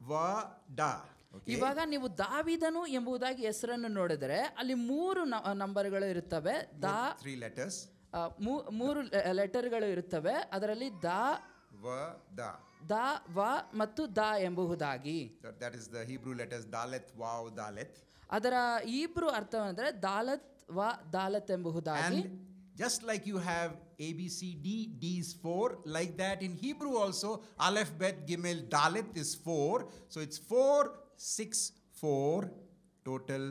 Va, Da. Okay. ಇವಾಗ ನೀವು ದಾವಿದನು ಎಂಬುದಾಗಿ ಹೆಸರನ್ನು ನೋಡಿದರೆ ಅಲ್ಲಿ 3 ನಂಬರ್ಗಳು ಇರುತ್ತವೆ. 3 letters. 3 ಲೆಟರ್ಗಳು ಇರುತ್ತವೆ. ಅದರಲ್ಲಿ ದ, ವ, ದ. ದ ವ ಮತ್ತು ದ ಎಂಬುದಾಗಿ. That is the Hebrew letters Dalet, Vav, Dalet. ಅದರ ಹೀಬ್ರೂ ಅರ್ಥವೆಂದರೆ ದಾಲತ್ ವ ದಾಲತ್ ಎಂಬುದಾಗಿ. And just like you have A, B, C, D, D is 4, like that in Hebrew also, Aleph, Bet, Gimel, Dalet is 4. So it's 4, 6, 4, total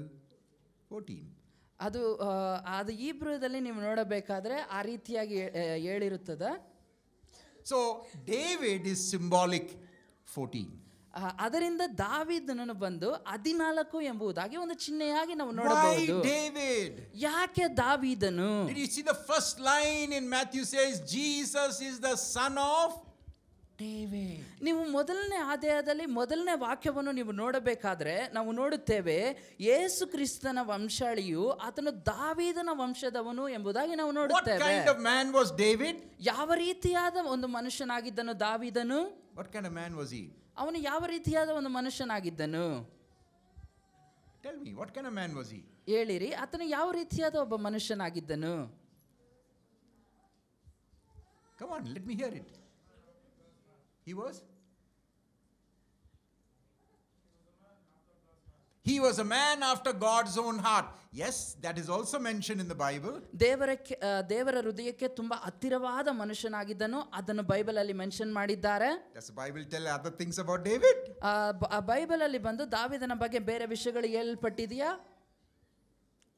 14. ಅದು ಹೀಬ್ರೂದಲ್ಲಿ ನೀವು ನೋಡಬೇಕಾದ್ರೆ ಆ ರೀತಿಯಾಗಿ ಹೇಳಿರುತ್ತದೆ. So David is symbolic 14. ಅದರಿಂದ ದಾವೀದನನ್ನು ಬಂದು 14 ಎಂಬುದಾಗಿ ಒಂದು ಚಿಹ್ನೆಯಾಗಿ ನಾವು ನೋಡಬಹುದು. Why David? ಯಾಕೆ ದಾವೀದನು? Did you see the first line in Matthew says Jesus is the son of David. ನೀವು ಮೊದಲನೇ ಅಧ್ಯಾಯದಲ್ಲಿ ಮೊದಲನೇ ವಾಕ್ಯವನ್ನು ನೀವು ನೋಡಬೇಕಾದ್ರೆ ನಾವು ನೋಡುತ್ತೇವೆ ಯೇಸು ಕ್ರಿಸ್ತನ ವಂಶಾಳಿಯು ಆತನು ದಾವೀದನ ವಂಶದವನು ಎಂಬುದಾಗಿ ನಾವು ನೋಡುತ್ತೇವೆ. What kind of man was David? ಯಾವ ರೀತಿಯಾದ ಒಂದು ಮನುಷ್ಯನಾಗಿದ್ದನು ದಾವೀದನು? What kind of man was he? ಅವನು ಯಾವ ರೀತಿಯಾದ ಒಂದು ಮನುಷ್ಯನಾಗಿದ್ದನು? Tell me, what kind of man was he? ಹೇಳಿರಿ, ಆತನು ಯಾವ ರೀತಿಯಾದ ಒಬ್ಬ ಮನುಷ್ಯನಾಗಿದ್ದನು? Come on, let me hear it. He was a man after God's own heart. Yes, that is also mentioned in the Bible. ದೇವರ ಹೃದಯಕ್ಕೆ ತುಂಬಾ ಹತ್ತಿರವಾದ ಮನುಷ್ಯನಾಗಿದ್ದನು, ಅದನ್ನು ಬೈಬಲ್ ಅಲ್ಲಿ ಮೆನ್ಷನ್ ಮಾಡಿದ್ದಾರೆ. Does the Bible tell other things about David? Bible ಅಲ್ಲಿ ಬಂದು ದಾವೀದನ ಬಗ್ಗೆ ಬೇರೆ ವಿಷಯಗಳು ಹೇಳಲ್ಪಟ್ಟಿದೆಯಾ?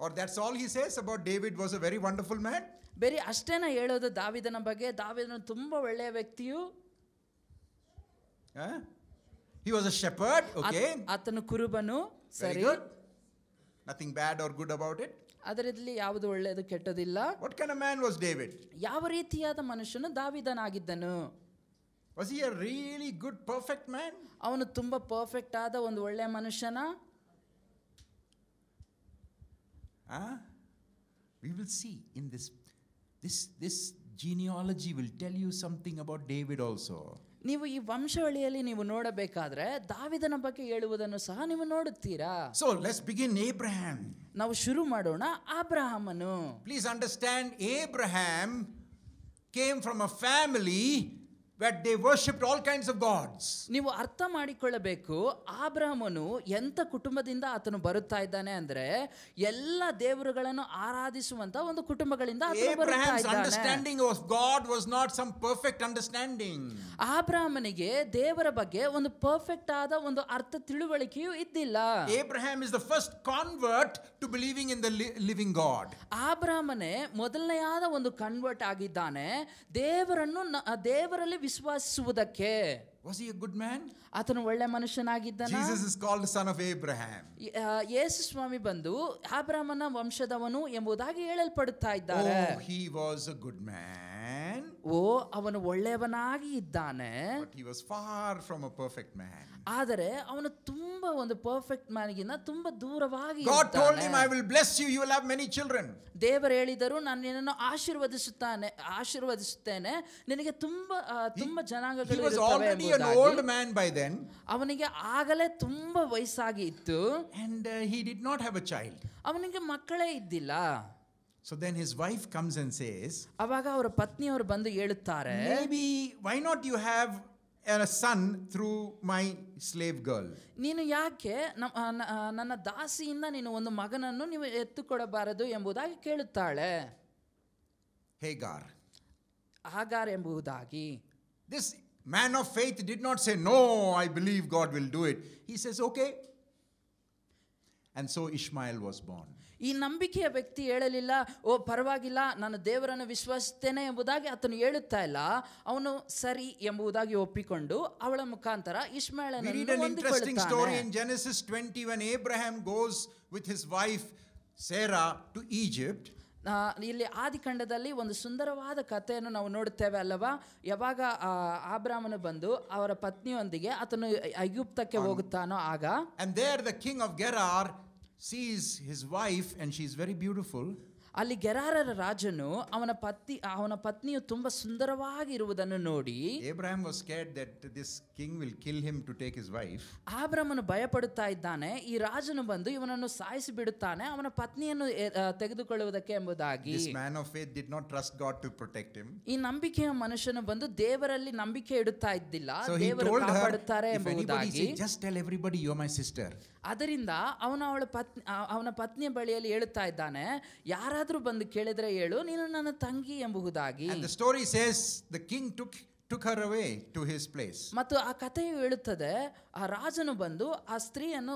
Or that's all he says about David was a very wonderful man? ಬೇರೆ ಅಷ್ಟೇನ ಹೇಳೋದು ದಾವೀದನ ಬಗ್ಗೆ? ದಾವೀದನು ತುಂಬಾ ಒಳ್ಳೆಯ ವ್ಯಕ್ತಿಯು. He was a shepherd, okay? ಆತನು ಕುರುಬನು, very ಸರಿ. good. Nothing bad or good about it. ಅದರಲ್ಲಿ ಯಾವುದು ಒಳ್ಳೆಯದು ಕೆಟ್ಟದಿಲ್ಲ. What kind of man was David? ಯಾವ ರೀತಿಯಾದ ಮನುಷ್ಯನು ದಾವೀದನಾಗಿದ್ದನು? Was he a really good perfect man? ಅವನು ತುಂಬಾ ಪರ್ಫೆಕ್ಟ್ ಆದ ಒಂದು ಒಳ್ಳೆಯ ಮನುಷ್ಯನ? We will see in this genealogy will tell you something about David also. ನೀವು ಈ ವಂಶಾವಳಿಯಲ್ಲಿ ನೀವು ನೋಡಬೇಕಾದ್ರೆ ದಾವೀದನ ಬಗ್ಗೆ ಹೇಳುವುದನ್ನು ಸಹ ನೀವು ನೋಡುತ್ತೀರಾ. So let's begin Abraham. ನಾವು ಶುರು ಮಾಡೋಣ ಅಬ್ರಹಾಮನು. Please understand, Abraham came from a family where they worshipped all kinds of gods. ನೀವು ಅರ್ಥ ಮಾಡಿಕೊಳ್ಳಬೇಕು, ಅಬ್ರಹಾಮನು ಎಂತ ಕುಟುಂಬದಿಂದ ಆತನು ಬರುತ್ತಾ ಇದ್ದಾನೆ ಅಂದ್ರೆ ಎಲ್ಲ ದೇವರುಗಳನ್ನು ಆರಾಧಿಸುವಂತ ಒಂದು ಕುಟುಂಬಗಳಿಂದ ಆತನು ಬರುತ್ತಾ Abraham's ಇದ್ದಾನೆ. understanding of God was not some perfect understanding. ಅಬ್ರಹಾಮನಿಗೆ ದೇವರ ಬಗ್ಗೆ ಒಂದು ಪರ್ಫೆಕ್ಟ್ ಆದ ಒಂದು ಅರ್ಥ ತಿಳುವಳಿಕೆಯೂ ಇದ್ದಿಲ್ಲ. Abraham is the first convert to believing in the living God. ಅಬ್ರಹಾಮನೇ ಮೊದಲನೆಯಾದ ಒಂದು ಕನ್ವರ್ಟ್ ಆಗಿದ್ದಾನೆ ದೇವರಲ್ಲಿ ವಿಶ್ವಾಸಿಸುವುದಕ್ಕೆ. Was he a good man? ಆತನು ಒಳ್ಳೆ ಮನುಷ್ಯನಾಗಿದ್ದನ? Jesus is called the son of Abraham. ಯೇಸು ಸ್ವಾಮಿ ಬಂದು ಅಬ್ರಹಾಮನ ವಂಶದವನು ಎಂಬುದಾಗಿ ಹೇಳಲ್ಪಡುತ್ತಾ ಇದ್ದಾರೆ. Oh, he was a good man. ಅವನು ಒಳ್ಳೆಯವನಾಗಿ ಇದ್ದಾನೆ. But he was far from a perfect man. ಆದರೆ ಅವನು ತುಂಬಾ ಒಂದು ಪರ್ಫೆಕ್ಟ್ ಮ್ಯಾನ್ಗಿಂತ ತುಂಬಾ ದೂರವಾಗಿ God ಇದ್ದಾನೆ. told him, I will bless you, you will have many children. ದೇವರು ಹೇಳಿದರು, ನಾನು ನಿನ್ನನ್ನು ಆಶೀರ್ವದಿಸುತ್ತೇನೆ, ನಿನಗೆ ತುಂಬಾ ಜನಾಂಗಗಳು He was ಇರುತ್ತವೆ already an ಎಂಬುದಾಗಿ. old man by then. ಅವನಿಗೆ ಆಗಲೇ ತುಂಬಾ ವಯಸ್ಸಾಗಿ ಇತ್ತು. And he did not have a child. ಅವನಿಗೆ ಮಕ್ಕಳೇ ಇದ್ದಿಲ್ಲ. So then his wife comes and says, ಅವಾಗ ಅವರ ಪತ್ನಿಯವರು ಬಂದು ಹೇಳುತ್ತಾರೆ, maybe why not you have a son through my slave girl? ನೀನು ಯಾಕೆ ನನ್ನ ದಾಸಿಯಿಂದ ನೀನು ಒಂದು ಮಗನನ್ನು ನೀವು ಎತ್ತುಕೊಡಬಾರದು ಎಂಬುದಾಗಿ ಕೇಳುತ್ತಾಳೆ. ಹಾಗಾರ್ ಎಂಬುದಾಗಿ. This man of faith did not say, no, I believe God will do it. He says, okay. And so Ishmael was born. ಈ ನಂಬಿಕೆಯ ವ್ಯಕ್ತಿ ಹೇಳಲಿಲ್ಲ, ಪರವಾಗಿಲ್ಲ, ನಾನು ದೇವರನ್ನು ವಿಶ್ವಾಸಿಸ್ತೇನೆ ಎಂಬುದಾಗಿ ಆತನು ಹೇಳುತ್ತಾ ಇಲ್ಲ. ಅವನು ಸರಿ ಎಂಬುದಾಗಿ ಒಪ್ಪಿಕೊಂಡು ಅವಳ ಮುಖಾಂತರ ಇಷ್ಮಾಯೇಲನನ್ನು ಹೊಂದಿಕೊಳ್ಳುತ್ತಾನೆ. We read an interesting story in Genesis 20 when Abraham goes with his wife Sarah to Egypt. ಇಲ್ಲಿ ಆದಿಕಾಂಡದಲ್ಲಿ ಒಂದು ಸುಂದರವಾದ ಕಥೆಯನ್ನು ನಾವು ನೋಡುತ್ತೇವೆ ಅಲ್ಲವಾ? ಯಾವಾಗ ಅಬ್ರಹಾಮನು ಬಂದು ಅವರ ಪತ್ನಿಯೊಂದಿಗೆ ಆತನು ಐಗುಪ್ತಕ್ಕೆ ಹೋಗುತ್ತಾನೋ ಆಗ. And there the king of Gerar sees his wife and she is very beautiful. ಅಲ್ಲಿ ಗೆರಾರರ ರಾಜನು ಅವನ ಪತ್ನಿಯು ತುಂಬಾ ಸುಂದರವಾಗಿ ಇರುವುದನ್ನು ನೋಡಿ Abraham was scared that this king will kill him to take his wife. ಅಬ್ರಹಾಮನು ಭಯಪಡುತ್ತಾ ಇದ್ದಾನೆ, ಈ ರಾಜನು ಬಂದು ಇವನನ್ನು ಸಾಯಿಸಿ ಬಿಡುತ್ತಾನೆ ಅವನ ಪತ್ನಿಯನ್ನು ತೆಗೆದುಕೊಳ್ಳುವುದಕ್ಕೆ ಎಂಬುದಾಗಿ. This man of faith did not trust God to protect him. ಈ ನಂಬಿಕೆಯ ಮನುಷ್ಯನು ಬಂದು ದೇವರಲ್ಲಿ ನಂಬಿಕೆ ಇಡುತ್ತಾ ಇದ್ದಿಲ್ಲ, So he ದೇವರು told her, ಕಾಪಾಡುತ್ತಾರೆ if anybody ಎಂಬುದಾಗಿ. say, just tell everybody you're my sister. ಅದರಿಂದ ಅವನ ಪತ್ನಿಯ ಬಳಿಯಲ್ಲಿ ಹೇಳುತ್ತಾ ಇದ್ದಾನೆ, ಯಾರಾದ್ರೂ ಬಂದು ಕೇಳಿದ್ರೆ ಹೇಳು ನೀನು ನನ್ನ ತಂಗಿ ಎಂಬುದಾಗಿ. And the story says the king took her away to his place. ಮತ್ತು ಆ ಕಥೆಯು ಹೇಳುತ್ತದೆ, ಆ ರಾಜನು ಬಂದು ಆ ಸ್ತ್ರೀಯನ್ನು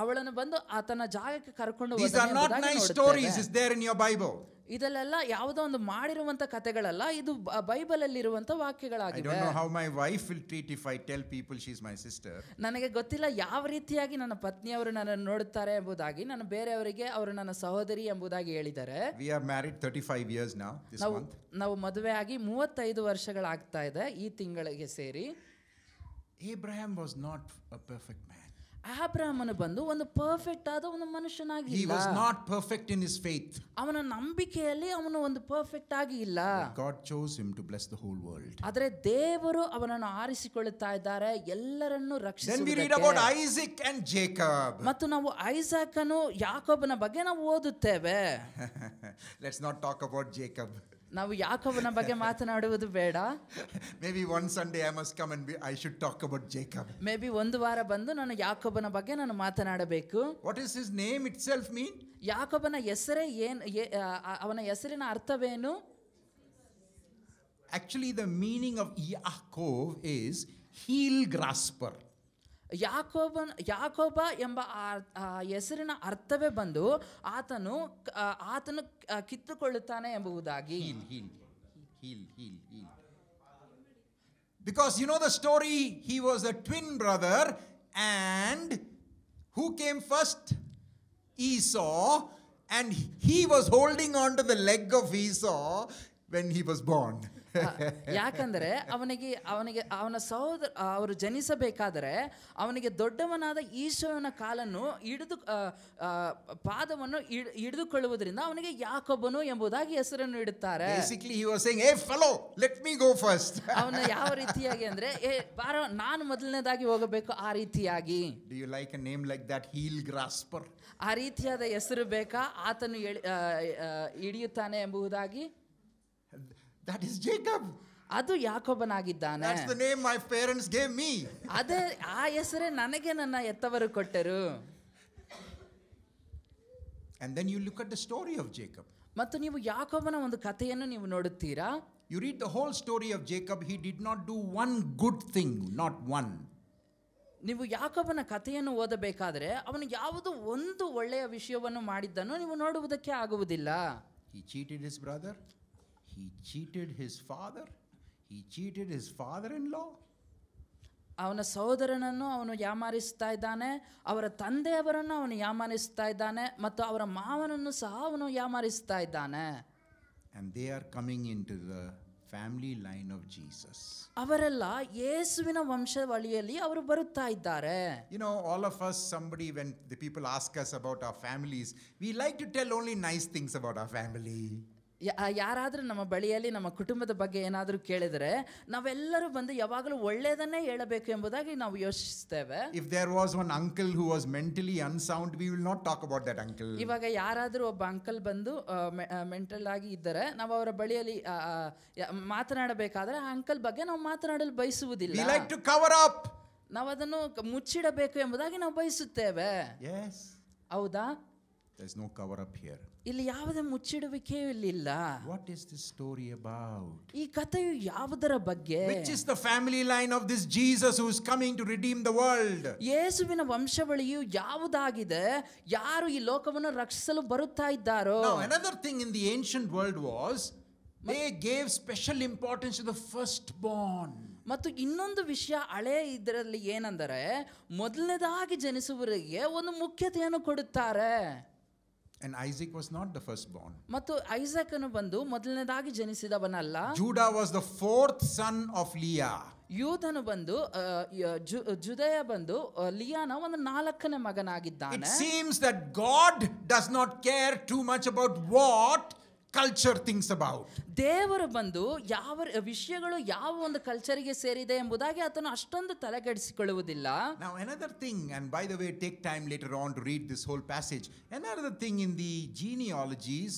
ಅವಳನ್ನು ಬಂದು ಆತನ ಜಾಗಕ್ಕೆ ಕರ್ಕೊಂಡು These are not nice stories. Is there in your Bible? ಇದೆಲ್ಲ ಯಾವುದೋ ಒಂದು ಮಾಡಿರುವಂತ ಕಥೆಗಳಲ್ಲ, ಇದು ಬೈಬಲ್ ಅಲ್ಲಿ ಇರುವಂತ ವಾಕ್ಯಗಳಾಗಿವೆ. I don't know how my wife will treat if I tell people she's my sister. ನನಗೆ ಗೊತ್ತಿಲ್ಲ ಯಾವ ರೀತಿಯಾಗಿ ನನ್ನ ಪತ್ನಿಯವರು ನನ್ನನ್ನು ನೋಡುತ್ತಾರೆ ಎಂಬುದಾಗಿ. ನಾನು ಬೇರೆಯವರಿಗೆ ಅವರು ನನ್ನ ಸಹೋದರಿ ಎಂಬುದಾಗಿ ಹೇಳಿದ್ದಾರೆ. We are married 35 years now this month. ನಾವು ಮದುವೆಯಾಗಿ 35 ವರ್ಷಗಳಾಗ್ತಾ ಇದೆ ಈ ತಿಂಗಳಿಗೆ ಸೇರಿ. Abraham was not a perfect man. ಅಬ್ರಹಾಮನು ಬಂದು ಒಂದು ಪರ್ಫೆಕ್ಟ್ ಆದ ಒಂದು ಮನುಷ್ಯನಾಗಿ He was not perfect in his faith. ಅವನ ನಂಬಿಕೆಯಲ್ಲಿ ಅವನು ಒಂದು ಪರ್ಫೆಕ್ಟ್ ಆಗಿ ಇಲ್ಲ. God chose him to bless the whole world. ಆದರೆ ದೇವರು ಅವನನ್ನು ಆರಿಸಿಕೊಳ್ಳುತ್ತಾ ಇದ್ದಾರೆ ಎಲ್ಲರನ್ನು Then we read ರಕ್ಷಿಸುವುದಕ್ಕೆ. about Isaac and Jacob. ಮತ್ತು ನಾವು ಐಸಾಕನು ಯಾಕೋಬನ ಬಗ್ಗೆ ನಾವು ಓದುತ್ತೇವೆ. Let's not talk about Jacob. ನಾವು ಯಾಕೋಬನ ಬಗ್ಗೆ ಮಾತನಾಡುವುದು ಬೇಡ. Maybe one Sunday I must come and I should talk about Jacob. May be ಒಂದು ವಾರ ಬಂದು ನಾನು ಯಾಕೋಬನ ಬಗ್ಗೆ ನಾನು ಮಾತನಾಡಬೇಕು. What does his name itself mean? ಯಾಕೋಬನ ಹೆಸರೇ ಅವನ ಹೆಸರಿನ ಅರ್ಥವೇನು? Actually the meaning of Yaakov is heel grasper. ಯಾಕೋಬ ಎಂಬ ಹೆಸರಿನ ಅರ್ಥವೇ ಬಂದು ಆತನು ಕಿತ್ತುಕೊಳ್ಳುತ್ತಾನೆ ಎಂಬುದಾಗಿ. Heel. Because you know the story, he was a twin brother, and who came first? Esau, and he was holding on to the leg of Esau when he was born. ಯಾಕಂದ್ರೆ ಅವನ ಸಹೋದರ ಅವರು ಜನಿಸಬೇಕಾದರೆ ಅವನಿಗೆ ದೊಡ್ಡವನಾದ ಈಶೋವನ ಕಾಲನ್ನು ಪಾದವನ್ನು ಹಿಡಿದುಕೊಳ್ಳುವುದರಿಂದ ಅವನಿಗೆ ಯಾಕೋಬನು ಎಂಬುದಾಗಿ ಹೆಸರನ್ನು ಇಡುತ್ತಾರೆ. Basically he was saying, hey fellow, let me go first. ಅವನು ಯಾವ ರೀತಿಯಾಗಿ ಅಂದ್ರೆ ಬಾರೋ ನಾನು ಮೊದಲನೇದಾಗಿ ಹೋಗಬೇಕು ಆ ರೀತಿಯಾಗಿ. Do you like a name like that, heel grasper? ಆ ರೀತಿಯಾದ ಹೆಸರು ಬೇಕಾ, ಆತನು ಹಿಡಿಯುತ್ತಾನೆ ಎಂಬುದಾಗಿ. That is Jacob. ಅದು ಯಾಕೋಬನಾಗಿದ್ದಾನೆ. That's the name my parents gave me. ಅದೇ ಆ ಹೆಸರೇ ನನಗೆ ನನ್ನ ಎತ್ತವರು ಕೊಟ್ಟರು. And then you look at the story of Jacob. ಮತ್ತು ನೀವು ಯಾಕೋಬನ ಒಂದು ಕಥೆಯನ್ನು ನೀವು ನೋಡುತ್ತೀರಾ. You read the whole story of Jacob. He did not do one good thing, not one. ನೀವು ಯಾಕೋಬನ ಕಥೆಯನ್ನು ಓದಬೇಕಾದ್ರೆ ಅವನು ಯಾವುದೋ ಒಂದು ಒಳ್ಳೆಯ ವಿಷಯವನ್ನು ಮಾಡಿದ್ದನ್ನು ನೀವು ನೋಡುವುದಕ್ಕೆ ಆಗುವುದಿಲ್ಲ. He cheated his brother. He cheated his father. He cheated his father-in-law. ಅವನ ಸಹೋದರನನ್ನು ಅವನು ಯಾಮಾರಿಸ್ತಾ ಇದ್ದಾನೆ, ಅವರ ತಂದೆಯವರನ್ನು ಅವನು ಯಾಮಾರಿಸ್ತಾ ಇದ್ದಾನೆ, ಮತ್ತು ಅವರ ಮಾವನನ್ನು ಸಹ ಅವನು ಯಾಮಾರಿಸ್ತಾ ಇದ್ದಾನೆ. And they are coming into the family line of Jesus. ಅವರೆಲ್ಲ ಯೇಸುವಿನ ವಂಶಾವಳಿಯಲ್ಲಿ ಅವರು ಬರುತ್ತಾ ಇದ್ದಾರೆ. You know, all of us, when the people ask us about our families, we like to tell only nice things about our family. ಯಾರಾದ್ರೂ ನಮ್ಮ ಬಳಿಯಲ್ಲಿ ನಮ್ಮ ಕುಟುಂಬದ ಬಗ್ಗೆ ಏನಾದರೂ ಕೇಳಿದರೆ ನಾವೆಲ್ಲರೂ ಬಂದು ಯಾವಾಗಲೂ ಒಳ್ಳೆಯದನ್ನೇ ಹೇಳಬೇಕು ಎಂಬುದಾಗಿ ನಾವು ಯೋಚಿಸ್ತೇವೆ. If there was one uncle who was mentally unsound, we will not talk about that uncle. ಇವಾಗ ಯಾರಾದರೂ ಒಬ್ಬ ಅಂಕಲ್ ಬಂದು ಮೆಂಟಲ್ ಆಗಿ ಇದ್ದರೆ ನಾವು ಅವರ ಬಳಿಯಲ್ಲಿ ಮಾತನಾಡಬೇಕಾದ್ರೆ ಆ ಅಂಕಲ್ ಬಗ್ಗೆ ನಾವು ಮಾತನಾಡಲು ಬಯಸುವುದಿಲ್ಲ. We like to cover up. ನಾವು ಅದನ್ನು ಮುಚ್ಚಿಡಬೇಕು ಎಂಬುದಾಗಿ ನಾವು ಬಯಸುತ್ತೇವೆ. Yes. ಹೌದಾ? There's no cover up here. ಇಲ್ಲಿ ಯಾವುದೇ ಮುಚ್ಚಿಡುವಿಕೆಯೂ ಇಲ್ಲಿಲ್ಲ. What is this story about? ಈ ಕಥೆಯು ಯಾವುದರ ಬಗ್ಗೆ? Which is the family line of this Jesus who is coming to redeem the world? ಯೇಸುವಿನ ವಂಶಾವಳಿಯು ಯಾವುದಾಗಿದೆ? ಯಾರು ಈ ಲೋಕವನ್ನು ರಕ್ಷಿಸಲು ಬರುತ್ತಾ ಇದ್ದಾರೋ? Now another thing in the ancient world was they gave special importance to the firstborn. ಮತ್ತು ಇನ್ನೊಂದು ವಿಷಯ ಹಳೆ ಇದರಲ್ಲಿ ಏನಂದರೆ ಮೊದಲನೇದಾಗಿ ಜನಿಸುವವರಿಗೆ ಒಂದು ಮುಖ್ಯತೆಯನ್ನು ಕೊಡುತ್ತಾರೆ. And Isaac was not the firstborn. ಮತ್ತು ಐಸಾಕನು ಬಂದು ಮೊದಲನೇದಾಗಿ ಜನಿಸಿದವನಲ್ಲ. Judah was the fourth son of Leah. ಯೂದನು ಬಂದು ಜುದಯ ಬಂದು ಲಿಯಾನ ಒಂದು 4ನೇ ಮಗನಾಗಿದ್ದಾನೆ. It seems that God does not care too much about what culture thinks about. ದೇವರು ಬಂದು ಯಾವ ವಿಷಯಗಳು ಯಾವ ಒಂದು ಕಲ್ಚರಿಗೆ ಸೇರಿದೆ ಎಂಬುದಾಗಿ ಆತನು ಅಷ್ಟೊಂದು ತಲೆಕೆಡಿಸಿಕೊಳ್ಳುವುದಿಲ್ಲ. Now another thing, and by the way, take time later on to read this whole passage. Another thing in the genealogies,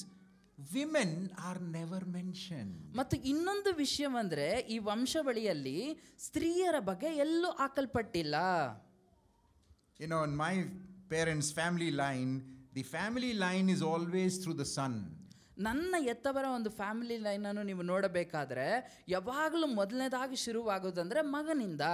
women are never mentioned. ಮತ್ತು ಇನ್ನೊಂದು ವಿಷಯವಂದ್ರೆ ಈ ವಂಶಾವಳಿಯಲ್ಲಿ ಸ್ತ್ರೀಯರ ಬಗ್ಗೆ ಎಲ್ಲೂ ಹಾಕಲ್ಪಟ್ಟಿಲ್ಲ. You know, in my parents' family line, the family line is always through the son. ನನ್ನ ಎತ್ತವರ ಒಂದು ಫ್ಯಾಮಿಲಿ ಲೈನ್ ಅನ್ನು ನೀವು ನೋಡಬೇಕಾದ್ರೆ ಯಾವಾಗಲೂ ಮೊದಲನೇದಾಗಿ ಶುರುವಾಗೋದಂದ್ರೆ ಮಗನಿಂದ.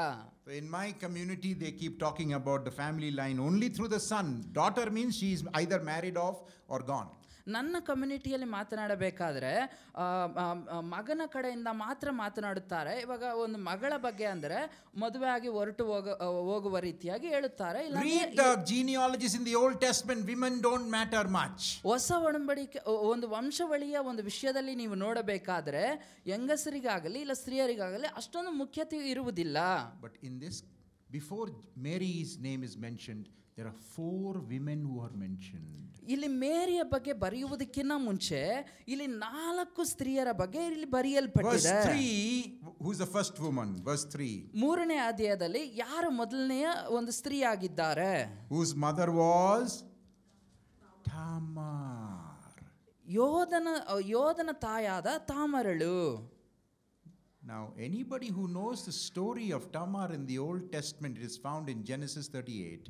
In my community they keep talking about the family line only through the son. Daughter means she is either married off or gone. ನನ್ನ ಕಮ್ಯುನಿಟಿಯಲ್ಲಿ ಮಾತನಾಡಬೇಕಾದ್ರೆ ಮಗನ ಕಡೆಯಿಂದ ಮಾತ್ರ ಮಾತನಾಡುತ್ತಾರೆ. ಇವಾಗ ಒಂದು ಮಗಳ ಬಗ್ಗೆ ಅಂದರೆ ಮದುವೆ ಆಗಿ ಹೊರಟು ಹೋಗುವ ರೀತಿಯಾಗಿ ಹೇಳುತ್ತಾರೆ. Read the genealogies in the Old Testament. Women don't matter much. ಹೊಸ ಒಡಂಬಡಿಕೆ ಒಂದು ವಂಶಾವಳಿಯ ಒಂದು ವಿಷಯದಲ್ಲಿ ನೀವು ನೋಡಬೇಕಾದ್ರೆ ಹೆಂಗಸರಿಗಾಗಲಿ ಇಲ್ಲ ಸ್ತ್ರೀಯರಿಗಾಗಲಿ ಅಷ್ಟೊಂದು ಮುಖ್ಯತೆ ಇರುವುದಿಲ್ಲ. But in this, before Mary's name is mentioned, there are 4 women who are mentioned. ಇಲ್ಲಿ ಮೇರಿಯ ಬಗ್ಗೆ ಬರೆಯುವುದಕ್ಕಿಂತ ಮುಂಚೆ ಇಲ್ಲಿ 4 ಸ್ತ್ರೀಯರ ಬಗ್ಗೆ ಇಲ್ಲಿ ಬರೆಯಲ್ಪಟ್ಟಿದೆ. Verse 3, who's the first woman? Verse 3. 3ನೇ ಅಧ್ಯಾಯದಲ್ಲಿ ಯಾರು ಮೊದಲನೆಯ ಒಂದು ಸ್ತ್ರೀ ಆಗಿದ್ದಾರೆ? Whose mother was Tamar. ಯೋಧನ ತಾಯಾದ ತಾಮರಳು. Now, anybody who knows the story of Tamar in the Old Testament, it is found in Genesis 38.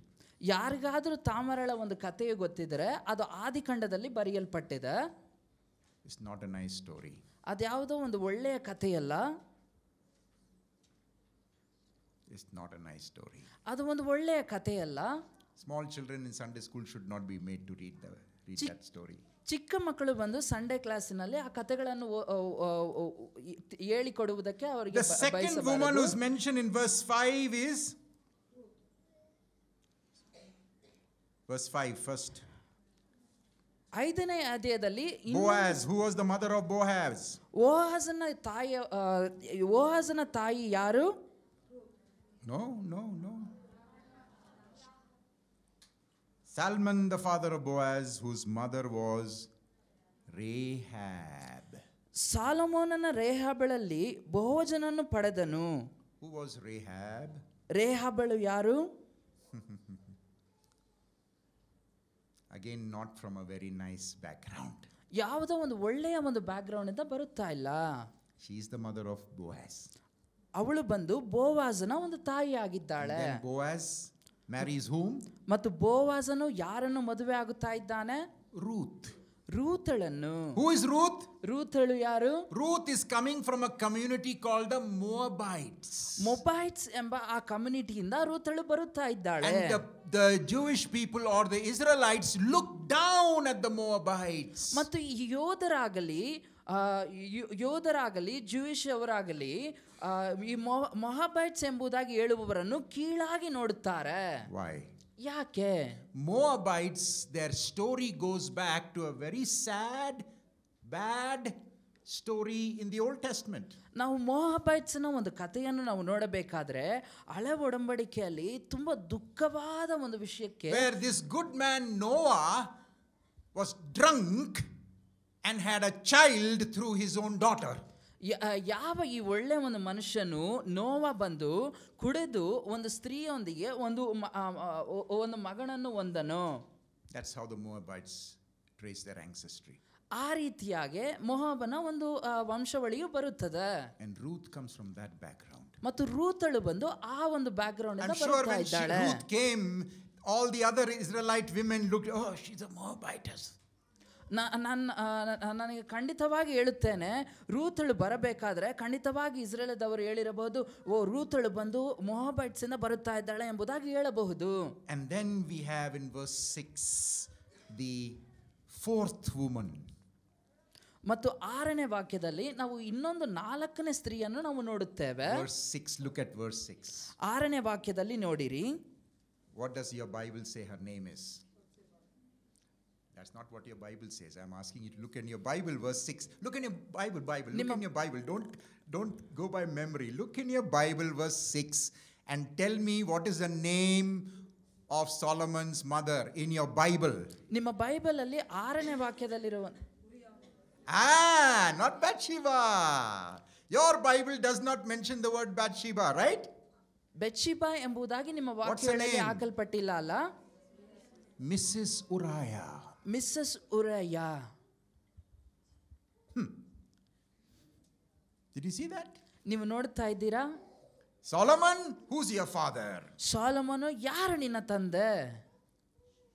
ಯಾರಿಗಾದರೂ ತಾಮರಳ ಒಂದು ಕಥೆಯು ಗೊತ್ತಿದ್ರೆ ಅದು ಆದಿಕಾಂಡದಲ್ಲಿ ಬರೆಯಲ್ಪಟ್ಟಿದೆ. It's not a nice story. ಅದ್ಯಾವುದೋ ಒಂದು ಒಳ್ಳೆಯ ಕಥೆಯಲ್ಲ. It's not a nice story. ಅದು ಒಂದು ಒಳ್ಳೆಯ ಕಥೆಯಲ್ಲ. Small children in Sunday school should not be made to read that story. ಚಿಕ್ಕ ಮಕ್ಕಳು ಬಂದು ಸಂಡೇ ಕ್ಲಾಸಿನಲ್ಲಿ ಆ ಕಥೆಗಳನ್ನು ಹೇಳಿಕೊಡುವುದಕ್ಕೆ ಅವರಿಗೆ The second woman who's mentioned in verse 5 is verse 5 first. 5ನೇ ಅಧ್ಯಾಯದಲ್ಲಿ Boaz. Who was the mother of Boaz? ಓಹಾಜನ ತಾಯಿ ಯಾರು? No. Salmon, the father of Boaz, whose mother was Rahab. ಸಾಲಮೋನನ ರೇಹಾಬಳಲ್ಲಿ ಬೋವಜನನ್ನು ಪಡೆದನು. Who was Rahab? ರೇಹಾಬಳು ಯಾರು? Again, not from a very nice background. ಯಾವುದೋ ಒಂದು ಒಳ್ಳೆಯ ಒಂದು ಬ್ಯಾಕ್ಗ್ರೌಂಡ್ ಇಂದ ಬರುತ್ತಾ ಇಲ್ಲ. She is the mother of Boaz. ಅವಳು ಬಂದು ಬೋವಾಜನ ಒಂದು ತಾಯಿ ಆಗಿದ್ದಾಳೆ. And then Boaz marries whom? ಮತ್ತು ಬೋವಾಜನು ಯಾರನ್ನು ಮದುವೆ ಆಗುತ್ತಾ ಇದ್ದಾನೆ? Ruth. ರೂತಳನ್ನು. Who is Ruth? ರೂತಳು ಯಾರು? Ruth is coming from a community called the Moabites. ಮೊಬೈಟ್ಸ್ ಎಂಬ ಆ ಕಮ್ಯುನಿಟಿಯಿಂದ ರೂತಳು ಬರುತ್ತಾ ಇದ್ದಾಳೆ. And the Jewish people or the Israelites look down at the Moabites. ಮತ್ತು ಈ ಯೋಧರಾಗಲಿ ಜೂಯಿಷ್ ಅವರಾಗಲಿ ಈ ಮೊಹಾಬೈಟ್ಸ್ ಎಂಬುದಾಗಿ ಹೇಳುವವರನ್ನು ಕೀಳಾಗಿ ನೋಡುತ್ತಾರೆ. Why? ಯಾಕೆ? Moabites, their story goes back to a very sad, bad story in the Old Testament. ನಾವು ಮೊಹಾಬೈಟ್ಸ್ನ ಒಂದು ಕಥೆಯನ್ನು ನಾವು ನೋಡಬೇಕಾದ್ರೆ ಹಳೆ ಒಡಂಬಡಿಕೆಯಲ್ಲಿ ತುಂಬಾ ದುಃಖವಾದ ಒಂದು ವಿಷಯಕ್ಕೆ, where this good man Noah was drunk and had a child through his own daughter. ಯಾವ ಈ ಒಳ್ಳೆ ಒಂದು ಮನುಷ್ಯನು ನೋವ ಬಂದು ಕುಡಿದು ಒಂದು ಸ್ತ್ರೀಯೊಂದಿಗೆ ಒಂದು ಮಗನನ್ನು ಹೊಂದನು. That's how the Moabites trace their ancestry. ಆ ರೀತಿಯಾಗಿ ಮೊಹಾಬನ ಒಂದು ವಂಶಾವಳಿಯು ಬರುತ್ತದೆ. And Ruth comes from that background. ಮತ್ತು ರೂತಳು ಬಂದು ಆ ಒಂದು ಬ್ಯಾಕ್ಗ್ರೌಂಡ್ ಇಂದ ಬರ್ತಾ ಬರ್ತಾ ಇದ್ದಾಳೆ. Ruth came, all the other Israelite women looked, oh, she's a Moabitess. ನನಗೆ ಖಂಡಿತವಾಗಿ ಹೇಳುತ್ತೇನೆ, ರೂತಳು ಬರಬೇಕಾದ್ರೆ ಖಂಡಿತವಾಗಿ ಇಸ್ರೇಲದವರು ಹೇಳಿರಬಹುದು, ಓ ರೂತಳು ಬಂದು ಮೊಹಾಬೈಟ್ಸ್ ಇಂದ ಬರುತ್ತಾ ಇದ್ದಾಳೆ ಎಂಬುದಾಗಿ ಹೇಳಬಹುದು. And then we have in verse 6 the 4th woman. ಮತ್ತು 6ನೇ ವಾಕ್ಯದಲ್ಲಿ ನಾವು ಇನ್ನೊಂದು 4ನೇ ಸ್ತ್ರೀಯನ್ನು ನಾವು ನೋಡುತ್ತೇವೆ. Verse 6, look at verse 6. 6ನೇ ವಾಕ್ಯದಲ್ಲಿ ನೋಡಿರಿ. What does your Bible say her name is? That's not what your Bible says. I'm asking you to look in your Bible, verse 6. Look in your Bible. Look in your Bible. Don't go by memory. Look in your Bible, verse 6, and tell me what is the name of Solomon's mother in your Bible. ನಿಮ್ಮ ಬೈಬಲ್ ಅಲ್ಲಿ 6ನೇ ವಾಕ್ಯದಲ್ಲಿರುವ not Bathsheba. Your Bible does not mention the word Bathsheba, right? ಬೆತ್ಷೆಬಾ ಎಂಬುದಾಗಿ ನಿಮ್ಮ ವಾಕ್ಯಗಳಲ್ಲಿ ಹಾಕಲ್ಪಟ್ಟಿಲ್ಲ ಅಲ್ಲ? Mrs. Uriah. Mrs Uriah. Did you see that? ನೀವು ನೋಡ್ತಾ ಇದ್ದೀರಾ? Solomon, who's your father? ಸೊಲೊಮೋನು ಯಾರು ನಿನ್ನ ತಂದೆ?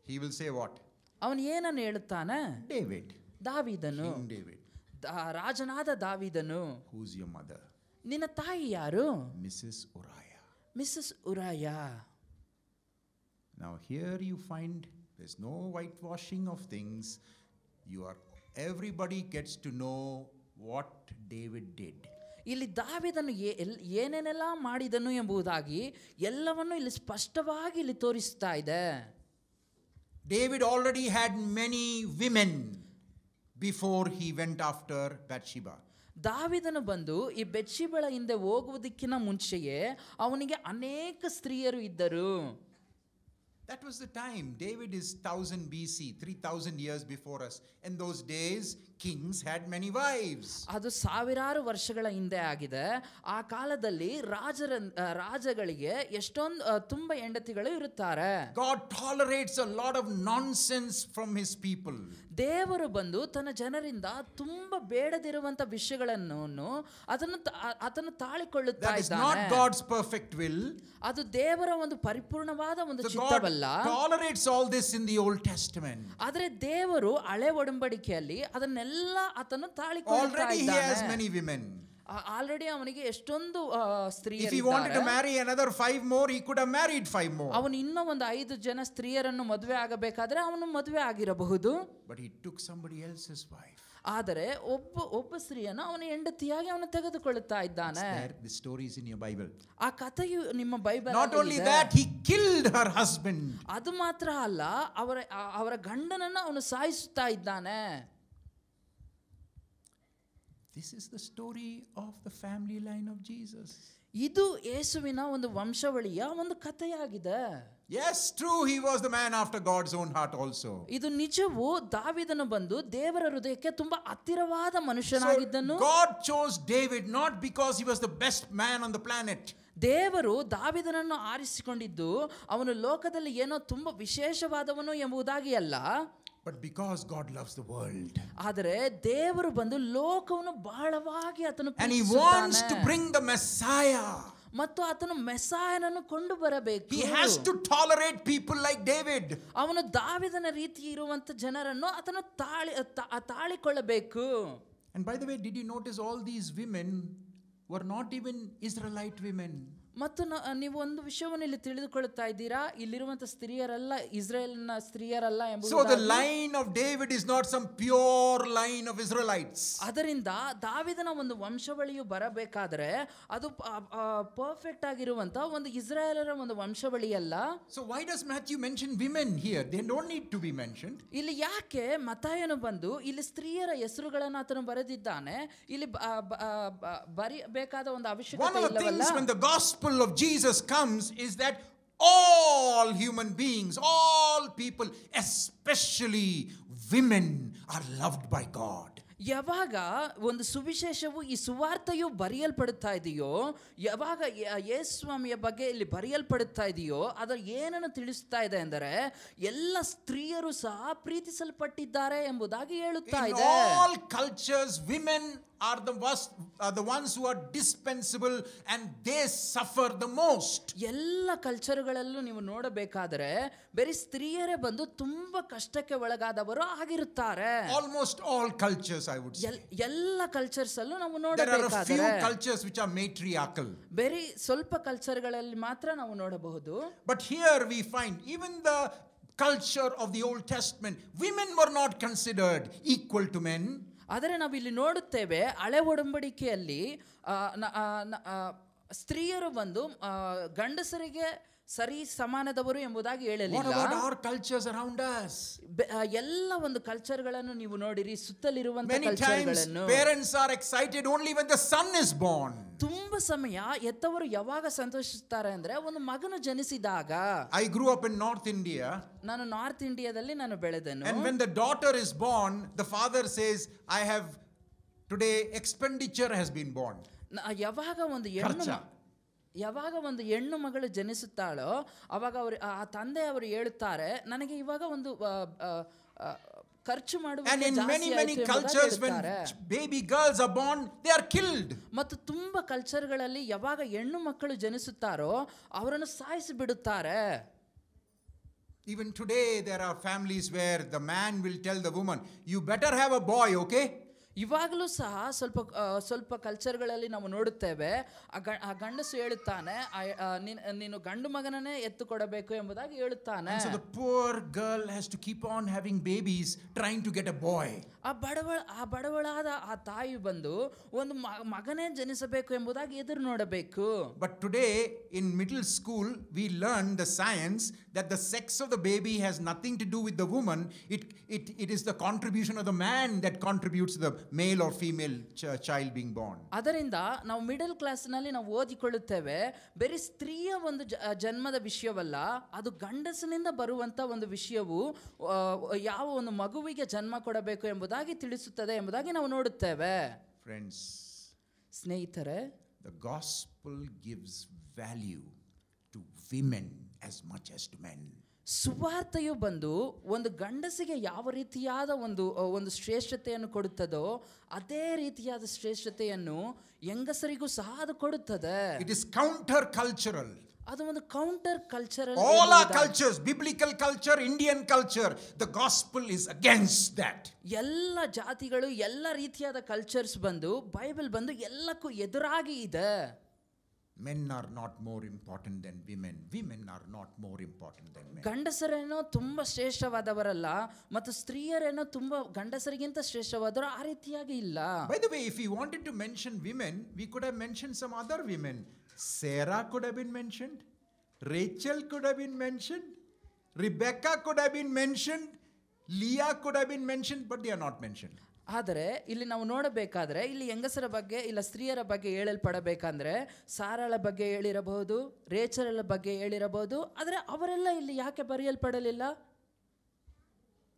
He will say what? ಅವನು ಏನನ್ನು ಹೇಳುತ್ತಾನೆ? David. ದಾವೀದನು. King David. ರಾಜನಾದ ದಾವೀದನು. Who's your mother? ನಿನ್ನ ತಾಯಿ ಯಾರು? Mrs. Uriah. Mrs Uriah. Now here you find there's no whitewashing of things. Everybody gets to know what David did. ಇಲ್ಲಿ ದಾವೀದನು ಏನೇನೆಲ್ಲ ಮಾಡಿದನು ಎಂಬುದಾಗಿ ಎಲ್ಲವನ್ನು ಇಲ್ಲಿ ಸ್ಪಷ್ಟವಾಗಿ ಇಲ್ಲಿ ತೋರಿಸ್ತಾ ಇದೆ. David already had many women before he went after Bathsheba. ದಾವೀದನು ಬಂದು ಈ ಬೆತ್ಷೆಬಳ ಹಿಂದೆ ಹೋಗುವುದಕ್ಕಿಂತ ಮುಂಚೆಯೇ ಅವನಿಗೆ ಅನೇಕ ಸ್ತ್ರೀಯರು ಇದ್ದರು. That was the time. David is 1000 BC, 3000 years before us. In those days, kings had many wives. ಅದು ಸಾವಿರಾರು ವರ್ಷಗಳ ಹಿಂದೆ ಆಗಿದೆ. ಆ ಕಾಲದಲ್ಲಿ ರಾಜಗಳಿಗೆ ಎಷ್ಟೊಂದು ತುಂಬಾ ಹೆಂಡತಿಗಳು ಇರುತ್ತಾರೆ. God tolerates a lot of nonsense from his people. ದೇವರು ಬಂದು ತನ್ನ ಜನರಿಂದ ತುಂಬಾ ಬೇಡದಿರುವಂತ ವಿಷಯಗಳನ್ನು ಅದನ್ನು ತಾಳಿಕೊಳ್ಳುತ್ತಾ That is ಇದ್ದಾನೆ. not God's perfect will. ಅದು ದೇವರ ಒಂದು ಪರಿಪೂರ್ಣವಾದ ಒಂದು ಚಿತ್ತವಲ್ಲ. God tolerates all this in the Old Testament. ಆದರೆ ದೇವರು ಹಳೆ ಒಡಂಬಡಿಕೆಯಲ್ಲಿ ಅದನ್ನೆಲ್ಲ ಆತನು ತಾಳಿಕೊಳ್ಳುತ್ತಾ Already he ಇದ್ದಾನೆ. has many women. ಆಲ್ರೆಡಿ ಅವನಿಗೆ ಎಷ್ಟೊಂದು ಸ್ತ್ರೀಯರು If he wanted to marry another 5 more, he could have married 5 more. ಅವನು ಇನ್ನೂ ಒಂದು 5 ಜನ ಸ್ತ್ರೀಯರನ್ನು ಮದುವೆ ಆಗಬೇಕಾದ್ರೆ ಅವನು ಮದುವೆ ಆಗಿರಬಹುದು. But he took somebody else's wife. ಆದರೆ ಒಬ್ಬ ಸ್ತ್ರೀಯನ್ನು ಅವನ ಹೆಂಡತಿಯಾಗಿ ಅವನು ತೆಗೆದುಕೊಳ್ಳುತ್ತಾ ಇದ್ದಾನೆ. The story is in your Bible. ಆ ಕಥೆಯು ನಿಮ್ಮ Bible. Not only that, he killed her husband. ಅದು ಮಾತ್ರ ಅಲ್ಲ, ಅವರ ಗಂಡನನ್ನು ಅವನು ಸಾಯಿಸುತ್ತಾ ಇದ್ದಾನೆ. This is the story of the family line of Jesus. ಇದು ಯೇಸುವಿನ ಒಂದು ವಂಶಾವಳಿಯ ಒಂದು ಕಥೆಯಾಗಿದೆ. Yes, true, he was the man after God's own heart also. ಇದು ನಿಜವೂ. ದಾವೀದನು ಬಂದು ದೇವರ ಹೃದಯಕ್ಕೆ ತುಂಬಾ ಹತ್ತಿರವಾದ ಮನುಷ್ಯನಾಗಿದ್ದನು. So God chose David not because he was the best man on the planet. ದೇವರು ದಾವೀದನನ್ನು ಆರಿಸಿಕೊಂಡಿದ್ದು ಅವನು ಲೋಕದಲ್ಲಿ ಏನೋ ತುಂಬಾ ವಿಶೇಷವಾದವನು ಎಂಬುದಾಗಿ ಅಲ್ಲ, but because God loves the world. ಆದರೆ ದೇವರು ಬಂದು ಲೋಕವನ್ನು ಬಹಳವಾಗಿ ಆತನು and he wants to bring the Messiah. ಮತ್ತು ಆತನು ಮೆಸ್ಸಾಯನನ್ನು ಕೊಂಡು ಬರಬೇಕು. He has to tolerate people like David. ಅವನು ದಾವೀದನ ರೀತಿ ಇರುವಂತ ಜನರನ್ನು ಆತನು ತಾಳಿಕೊಳ್ಳಬೇಕು. And by the way, did you notice all these women were not even Israelite women? ಮತ್ತು ನೀವು ಒಂದು ವಿಷಯವನ್ನು ಇಲ್ಲಿ ತಿಳಿದುಕೊಳ್ಳುತ್ತಾ ಇದ್ದೀರಾ, ಇಲ್ಲಿರುವಂತ ಸ್ತ್ರೀಯರಲ್ಲ ಇಸ್ರೇಲ್ನ ಸ್ತ್ರೀಯರಲ್ಲ ಎಂಬುದು. So the line of David is not some pure line of Israelites. ಅದರಿಂದ ದಾವೀದನ ಒಂದು ವಂಶಾವಳಿಯು ಬರಬೇಕಾದ್ರೆ ಅದು ಪರ್ಫೆಕ್ಟ್ ಆಗಿರುವಂತ ಒಂದು ಇಸ್ರಾಯೇಲರ ಒಂದು ವಂಶಾವಳಿ ಅಲ್ಲ. So why does Matthew mention women here? They don't need to be mentioned. ಇಲ್ಲಿ ಯಾಕೆ ಮತ್ತಾಯನು ಬಂದು ಇಲ್ಲಿ ಸ್ತ್ರೀಯರ ಹೆಸರುಗಳನ್ನು ಆತನು ಬರೆದಿದ್ದಾನೆ? ಇಲ್ಲಿ ಬರೆಯಬೇಕಾದ ಒಂದು ಅವಶ್ಯಕತೆ ಇಲ್ಲವಲ್ಲ. One of the things when the gospel of Jesus comes is that all human beings, all people, especially women, are loved by God. ಯಾವಾಗ ಒಂದು ಸುವಿಶೇಷವು ಈ ಸುವಾರ್ತೆಯು ಬರೆಯಲ್ಪಡುತ್ತಾ ಇದೆಯೋ, ಯಾವಾಗ ಯೇಸುಸ್ವಾಮಿಯ ಬಗ್ಗೆ ಇಲ್ಲಿ ಬರೆಯಲ್ಪಡುತ್ತಾ ಇದೆಯೋ, ಅದರ ಏನನ್ನು ತಿಳಿಸ್ತಾ ಇದೆ ಅಂದರೆ ಎಲ್ಲ ಸ್ತ್ರೀಯರು ಸಹ ಪ್ರೀತಿಸಲ್ಪಟ್ಟಿದ್ದಾರೆ ಎಂಬುದಾಗಿ ಹೇಳುತ್ತಾ ಇದೆ. In all cultures, women are the ones who are dispensable and they suffer the most. ಎಲ್ಲ ಕಲ್ಚರ್ಗಳಲ್ಲೂ ನೀವು ನೋಡಬೇಕಾದರೆ ಬರೀ ಸ್ತ್ರೀಯರೇ ಬಂದು ತುಂಬಾ ಕಷ್ಟಕ್ಕೆ ಒಳಗಾದವರು ಆಗಿರುತ್ತಾರೆ. Almost all cultures, I would say. ಎಲ್ಲ ಕಲ್ಚರ್ಸ್ ಅಲ್ಲೂ ನಾವು There are a ನೋಡಬೇಕಾದರೆ few cultures which are matriarchal. ಬರೀ ಸ್ವಲ್ಪ ಕಲ್ಚರ್ಗಳಲ್ಲಿ ಮಾತ್ರ ನಾವು ನೋಡಬಹುದು. But here we find even the culture of the Old Testament, women were not considered equal to men. ಆದರೆ ನಾವು ಇಲ್ಲಿ ನೋಡುತ್ತೇವೆ ಹಳೆ ಒಡಂಬಡಿಕೆಯಲ್ಲಿ ಸ್ತ್ರೀಯರು ಬಂದು ಗಂಡಸರಿಗೆ ಸರಿ ಸಮಾನದವರು ಎಂಬುದಾಗಿ What ಹೇಳಲಿಲ್ಲ. about our cultures around us? ಎಲ್ಲ ಒಂದು ಕಲ್ಚರ್ಗಳನ್ನು ನೀವು ನೋಡಿರಿ, ಸುತ್ತಲಿರುವಂತ Many times ಕಲ್ಚರ್ಗಳನ್ನು. parents are excited only when the son is born. ತುಂಬಾ ಸಮಯ ಎತ್ತವರು ಯಾವಾಗ ಸಂತೋಷಿಸ್ತಾರೆ ಅಂದ್ರೆ ಒಂದು ಮಗನು ಜನಿಸಿದಾಗ. I grew up in North India. ನಾನು ನಾರ್ತ್ ಇಂಡಿಯಾದಲ್ಲಿ ನಾನು ಬೆಳೆದೆನು. And when the daughter is born, the father says, I have today expenditure has been born. ಯಾವಾಗ ಒಂದು ಹೆಣ್ಣು ಮಗಳು ಜನಿಸುತ್ತಾಳೋ ಅವಾಗ ಆ ತಂದೆ ಅವರು ಹೇಳುತ್ತಾರೆ, ನನಗೆ ಇವಾಗ ಒಂದು ಖರ್ಚು ಮಾಡುವ. And in many cultures when baby girls are born, they are killed. ಮತ್ತು ತುಂಬಾ ಕಲ್ಚರ್ಗಳಲ್ಲಿ ಯಾವಾಗ ಹೆಣ್ಣು ಮಕ್ಕಳು ಜನಿಸುತ್ತಾರೋ ಅವರನ್ನು ಸಾಯಿಸಿ ಬಿಡುತ್ತಾರೆ. Even today there are families where the man will tell the woman, you better have a boy, okay? ಇವಾಗಲೂ ಸಹ ಸ್ವಲ್ಪ ಕಲ್ಚರ್ಗಳಲ್ಲಿ ನಾವು ನೋಡುತ್ತೇವೆ, ಆ ಗಂಡಸು ಹೇಳುತ್ತಾನೆ, ನೀನು ಗಂಡು ಮಗನನ್ನೇ ಎತ್ತು ಕೊಡಬೇಕು ಎಂಬುದಾಗಿ ಹೇಳುತ್ತಾನೆ. And so the poor girl has to keep on having babies trying to get a boy. ಆ ಬಡವಳಾದ ಆ ತಾಯಿ ಬಂದು ಒಂದು ಮಗನೇ ಜನಿಸಬೇಕು ಎಂಬುದಾಗಿ ಎದುರು ನೋಡಬೇಕು. But today in middle school we learn the science that the sex of the baby has nothing to do with the woman. It is the contribution of the man that contributes the male or female child being born. ಅದರಿಂದ ನಾವು ಮಿಡಲ್ ಕ್ಲಾಸ್ ನಲ್ಲಿ ನಾವು ಓದಿಕೊಳ್ಳುತ್ತೇವೆ, ಬರೀ ಸ್ತ್ರೀಯ ಒಂದು ಜನ್ಮದ ವಿಷಯವಲ್ಲ, ಅದು ಗಂಡಸಿನಿಂದ ಬರುವಂತ ಒಂದು ವಿಷಯವು ಯಾವ ಒಂದು ಮಗುವಿಗೆ ಜನ್ಮ ಕೊಡಬೇಕು ಎಂಬುದಾಗಿ ತಿಳಿಸುತ್ತದೆ ಎಂಬುದಾಗಿ ನಾವು ನೋಡುತ್ತೇವೆ. Friends, ಸ್ನೇಹಿತರೆ, the gospel gives value to women as much as to men. ಸುವಾರ್ತೆಯು ಬಂದು ಒಂದು ಗಂಡಸಿಗೆ ಯಾವ ರೀತಿಯಾದ ಒಂದು ಶ್ರೇಷ್ಠತೆಯನ್ನು ಕೊಡುತ್ತದೋ ಅದೇ ರೀತಿಯಾದ ಶ್ರೇಷ್ಠತೆಯನ್ನು ಹೆಂಗಸರಿಗೂ ಸಹ ಅದು ಕೊಡುತ್ತದೆ. It is counter cultural. ಅದು ಒಂದು counter cultural. All our cultures, biblical culture, Indian culture, the gospel is against that. ಎಲ್ಲ ಜಾತಿಗಳು ಎಲ್ಲ ರೀತಿಯಾದ ಕಲ್ಚರ್ಸ್ ಬಂದು ಬೈಬಲ್ ಬಂದು ಎಲ್ಲಕ್ಕೂ ಎದುರಾಗಿ ಇದೆ. Men are not more important than women. Women are not more important than men. ಗಂಡಸರೇನೋ ತುಂಬಾ ಶ್ರೇಷ್ಠವಾದವರಲ್ಲ ಮತ್ತು ಸ್ತ್ರೀಯರೇನೋ ತುಂಬಾ ಗಂಡಸರಿಗಿಂತ ಶ್ರೇಷ್ಠವಾದವರು, ಆ ರೀತಿಯಾಗಿ ಇಲ್ಲ. By the way, if we wanted to mention women, we could have mentioned some other women. Sarah could have been mentioned. Rachel could have been mentioned. Rebecca could have been mentioned. Leah could have been mentioned, but they are not mentioned. ಆದರೆ ಇಲ್ಲಿ ನಾವು ನೋಡಬೇಕಾದ್ರೆ ಇಲ್ಲಿ ಹೆಂಗಸರ ಬಗ್ಗೆ ಇಲ್ಲ ಸ್ತ್ರೀಯರ ಬಗ್ಗೆ ಹೇಳಲ್ಪಡಬೇಕಂದ್ರೆ ಸಾರಳ ಬಗ್ಗೆ ಹೇಳಿರಬಹುದು, ರೇಚಲ ಬಗ್ಗೆ ಹೇಳಿರಬಹುದು, ಆದರೆ ಅವರೆಲ್ಲ ಇಲ್ಲಿ ಯಾಕೆ ಬರೆಯಲ್ಪಡಲಿಲ್ಲ?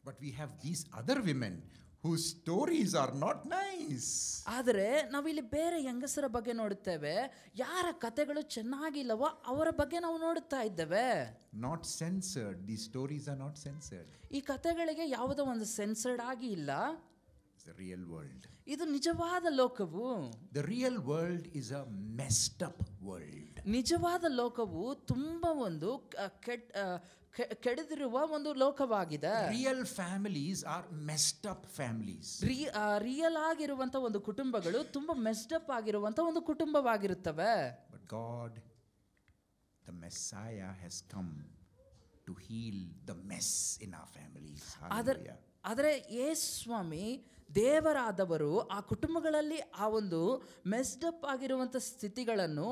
But we have these other women whose stories are not nice. ಆದರೆ ನಾವು ಇಲ್ಲಿ ಬೇರೆ ಹೆಂಗಸರ ಬಗ್ಗೆ ನೋಡುತ್ತೇವೆ, ಯಾರ ಕಥೆಗಳು ಚೆನ್ನಾಗಿಲ್ಲವೋ ಅವರ ಬಗ್ಗೆ ನಾವು ನೋಡುತ್ತಾ ಇದ್ದೇವೆ. Not censored. These stories are not censored. ಈ ಕಥೆಗಳಿಗೆ ಯಾವುದೋ ಒಂದು ಸೆನ್ಸರ್ಡ್ ಆಗಿ ಇಲ್ಲ. The real world. ಇದು ನಿಜವಾದ ಲೋಕವು. The real world is a messed up world. ನಿಜವಾದ ಲೋಕವು ತುಂಬಾ ಒಂದು ಕೆಡದಿರುವ ಒಂದು ಲೋಕವಾಗಿದೆ. Real families are messed up families. Real ಆಗಿರುವಂತ ಒಂದು ಕುಟುಂಬಗಳು ತುಂಬಾ ಮೆಸ್ಡ್ ಅಪ್ ಆಗಿರುವಂತ ಒಂದು ಕುಟುಂಬವಾಗಿರುತ್ತವೆ. But God, the Messiah, has come to heal the mess in our families. Hallelujah. ಆದರೆ ಯೇಸು ಸ್ವಾಮಿ ದೇವರಾದವರು ಆ ಕುಟುಂಬಗಳಲ್ಲಿ ಆ ಒಂದು ಮೆಸ್ಡ್ ಅಪ್ ಆಗಿರುವಂತ ಸ್ಥಿತಿಗಳನ್ನು